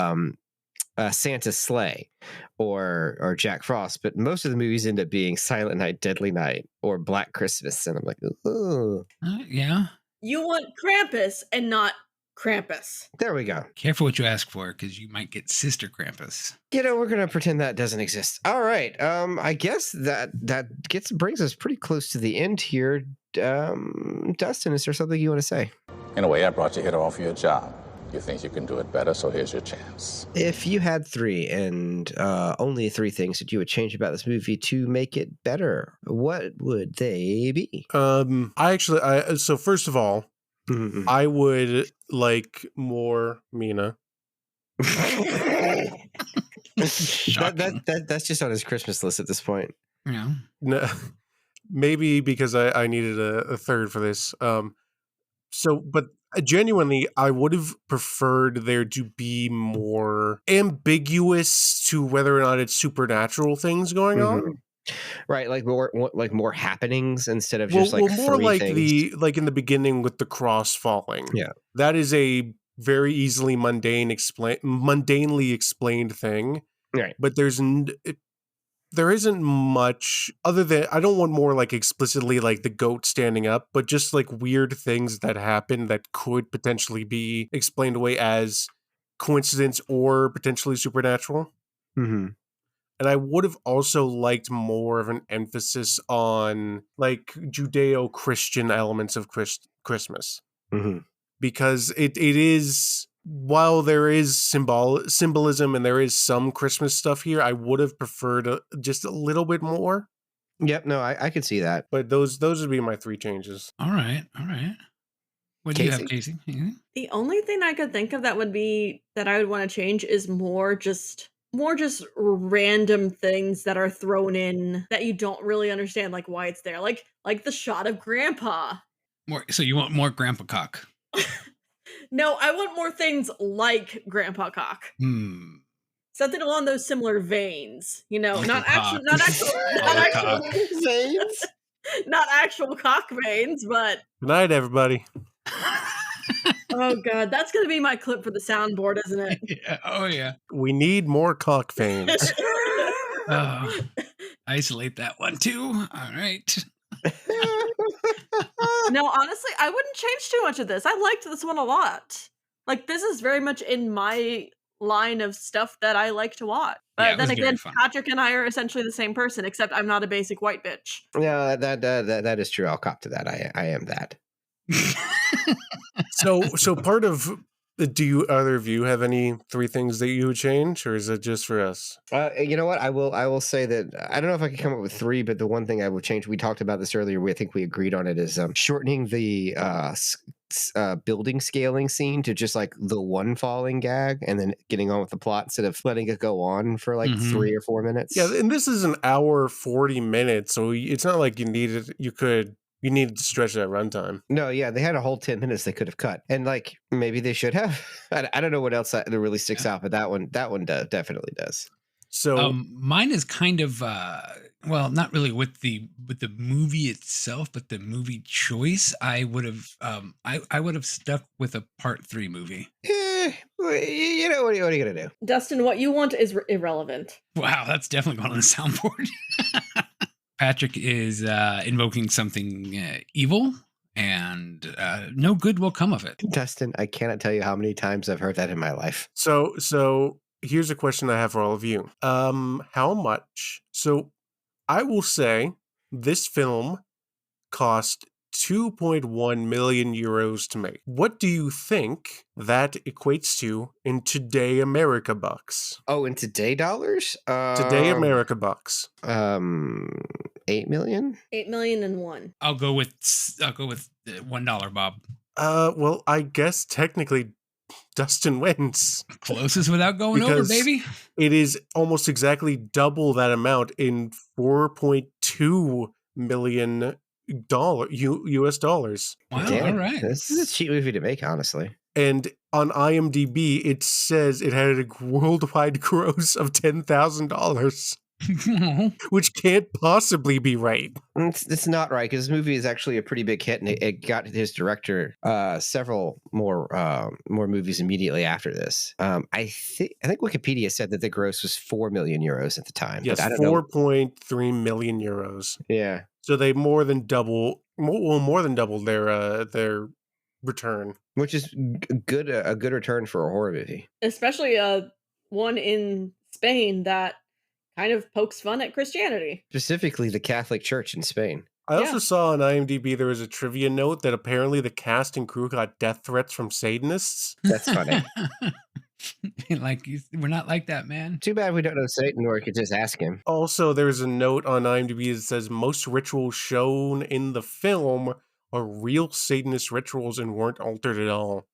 Santa's Sleigh or Jack Frost, but most of the movies end up being Silent Night, Deadly Night, or Black Christmas, and I'm like, ooh. Yeah. You want Krampus and not Krampus. There we go. Careful what you ask for, because you might get Sister Krampus. We're gonna pretend that doesn't exist. All right. I guess that brings us pretty close to the end here. Dustin, is there something you want to say? In a way, I brought you here to offer you a job. You think you can do it better, so here's your chance. If you had three and only three things that you would change about this movie to make it better, what would they be? So first of all, I would like more Mina. That's just on his Christmas list at this point. Yeah. No, maybe because I needed a third for this. But genuinely, I would have preferred there to be more ambiguous to whether or not it's supernatural things going on. Right, like more happenings instead of just more three like things. in the beginning with the cross falling. Yeah, that is a very easily mundanely explained thing. Right, but there isn't much other than I don't want more like explicitly like the goat standing up, but just like weird things that happen that could potentially be explained away as coincidence or potentially supernatural. Mm-hmm. And I would have also liked more of an emphasis on like Judeo-Christian elements of Christmas. Mm-hmm. Because it is, while there is symbolism and there is some Christmas stuff here, I would have preferred just a little bit more. Yep, no, I could see that. But those would be my three changes. All right. What do you have, Casey? Yeah. The only thing I could think of that I would want to change is more just random things that are thrown in that you don't really understand, like why it's there, like the shot of Grandpa. So you want more Grandpa Cock? No, I want more things like Grandpa Cock. Something along those similar veins, not actual veins, not actual cock veins, but. Good night, everybody. Oh God, that's gonna be my clip for the soundboard, isn't it? Yeah. Oh yeah. We need more cock veins. Isolate that one too. All right. No, honestly, I wouldn't change too much of this. I liked this one a lot. Like, this is very much in my line of stuff that I like to watch. But then again, Patrick and I are essentially the same person, except I'm not a basic white bitch. Yeah, that is true. I'll cop to that. I am that. So part of do either of you have any three things that you would change, or is it just for us? You know what? I will say that I don't know if I can come up with three, but the one thing I would change, we talked about this earlier, I think we agreed on it, is shortening the building scaling scene to just like the one falling gag and then getting on with the plot instead of letting it go on for like 3 or 4 minutes. Yeah, and this is an hour 40 minutes, so it's not like you needed to stretch that runtime. No, yeah, they had a whole 10 minutes they could have cut, and like maybe they should have. I don't know what else that really sticks out, but that one definitely does. So mine is kind of not really with the movie itself, but the movie choice. I would have stuck with a part 3 movie. What are you gonna do, Dustin? What you want is irrelevant. Wow, that's definitely going on the soundboard. Patrick is invoking something evil, and no good will come of it. Dustin, I cannot tell you how many times I've heard that in my life. So here's a question I have for all of you. How much? So I will say this film cost 2.1 million euros to make. What do you think that equates to in today America bucks? Oh, in today dollars? Today America bucks. 8 million? 8,000,001. I'll go with $1, Bob. Well, I guess technically Dustin wins. Closest without going over, baby. It is almost exactly double that amount in $4.2 million US dollars. Wow, Damn, all right. This is a cheap movie to make, honestly. And on IMDb, it says it had a worldwide gross of $10,000. Which can't possibly be right. It's not right, because this movie is actually a pretty big hit, and it got his director several more movies immediately after this. I think Wikipedia said that the gross was 4 million euros at the time. Yes, 4.3 million euros. Yeah. So they more than doubled their return, which is a good return for a horror movie, especially one in Spain that kind of pokes fun at Christianity, specifically the Catholic Church in Spain. I also saw on IMDb there was a trivia note that apparently the cast and crew got death threats from Satanists. That's funny. We're not like that, man. Too bad we don't know Satan, or we could just ask him. Also, there's a note on IMDb that says most rituals shown in the film are real Satanist rituals and weren't altered at all.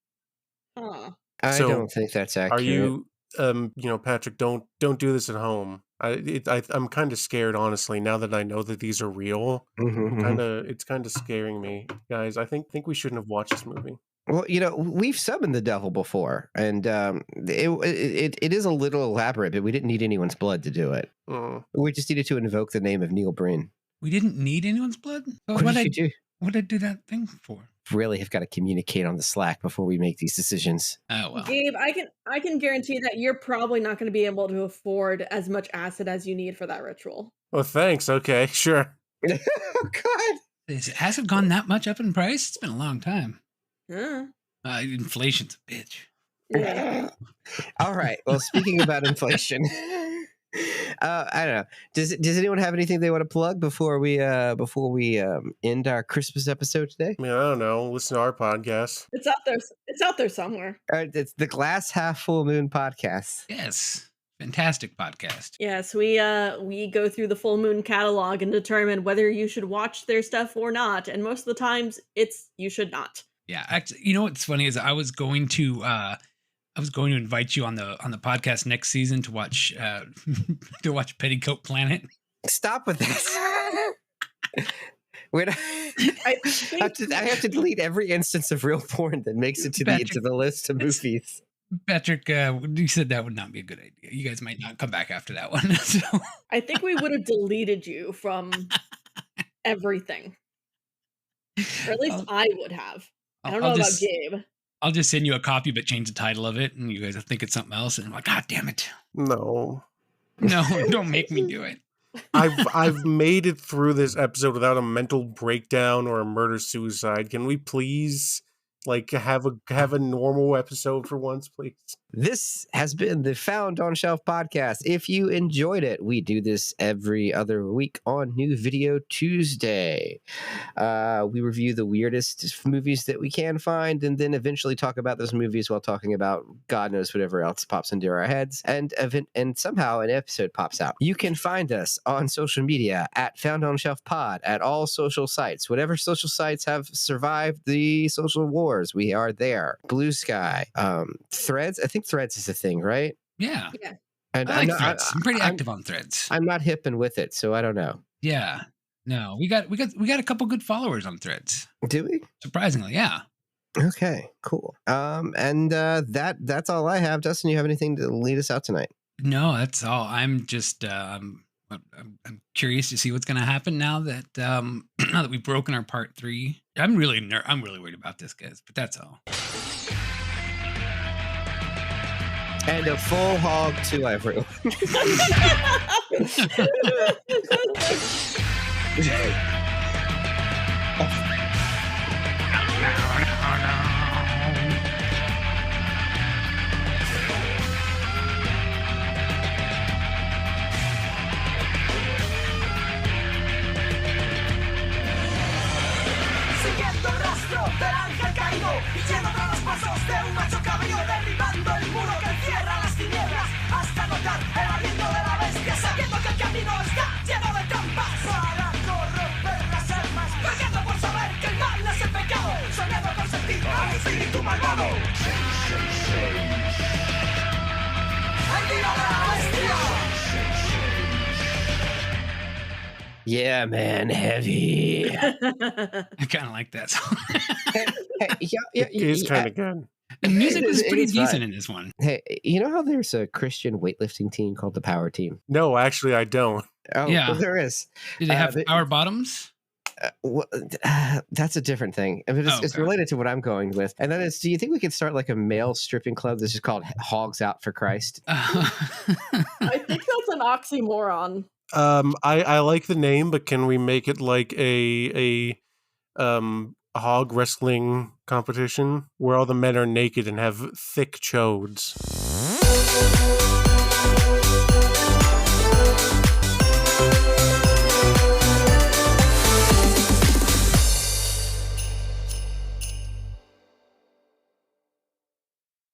I don't think that's accurate. Are you, Patrick? Don't do this at home. I'm kind of scared, honestly. Now that I know that these are real, it's kind of scaring me, guys. I think we shouldn't have watched this movie. Well, we've summoned the devil before, and it is a little elaborate, but we didn't need anyone's blood to do it. We just needed to invoke the name of Neil Breen. We didn't need anyone's blood? What did you do? What did I do that thing for? Really have got to communicate on the Slack before we make these decisions. Oh, well. Gabe, I can guarantee that you're probably not going to be able to afford as much acid as you need for that ritual. Well, thanks. Okay, sure. Oh, God. Has acid gone that much up in price? It's been a long time. Huh. Inflation's a bitch. Yeah. All right. Well, speaking about inflation, I don't know. Does anyone have anything they want to plug before we end our Christmas episode today? I mean, I don't know. Listen to our podcast. It's out there. It's out there somewhere. It's the Glass Half Full Moon podcast. Yes. Fantastic podcast. Yes, we go through the full moon catalog and determine whether you should watch their stuff or not. And most of the times it's you should not. Yeah, actually, you know what's funny is I was going to invite you on the podcast next season to watch Petticoat Planet. Stop with this. I have to delete every instance of real porn that makes it to the list of movies. Patrick, you said that would not be a good idea. You guys might not come back after that one. So. I think we would have deleted you from everything. Or at least I would have. I don't know about Gabe. I'll just send you a copy, but change the title of it, and you guys will think it's something else. And I'm like, God damn it! No, don't make me do it. I've made it through this episode without a mental breakdown or a murder suicide. Can we please have a normal episode for once, please? This has been the Found on Shelf podcast. If you enjoyed it, we do this every other week on New Video Tuesday. We review the weirdest movies that we can find, and then eventually talk about those movies while talking about God knows whatever else pops into our heads. And somehow an episode pops out. You can find us on social media at Found on Shelf Pod at all social sites. Whatever social sites have survived the social wars, we are there. Blue Sky, Threads. I think Threads is a thing, right? Yeah. And I like Threads. I'm pretty active on Threads. I'm not hip and with it, so I don't know. Yeah. No, we got a couple good followers on Threads. Do we? Surprisingly, yeah. Okay, cool. That's all I have. Dustin, you have anything to lead us out tonight? No, that's all. I'm just I'm curious to see what's going to happen now that now that we've broken our part 3. I'm really worried about this, guys. But that's all. And a full hog to everyone. Siguiendo el rastro del ángel caído y yendo tras los pasos de un macho cabrío, derribando el muro que encierra las tinieblas hasta notar el aliento de la bestia, sabiendo que el camino está lleno de trampas para corromper las almas, pagando por saber que el mal es el pecado, soñando con sentir al espíritu malvado. El día de la bestia. Yeah, man, heavy. I kind of like that song. It is kind of good. The music was pretty decent in this one. Hey, you know how there's a Christian weightlifting team called the Power Team? No, actually, I don't. Oh, Yeah. well, there is. Did they have power bottoms? That's a different thing. I mean, it's related to what I'm going with. And that is, do you think we could start like a male stripping club that's just called Hogs Out for Christ? I think that's an oxymoron. I like the name, but can we make it like a hog wrestling competition where all the men are naked and have thick chodes?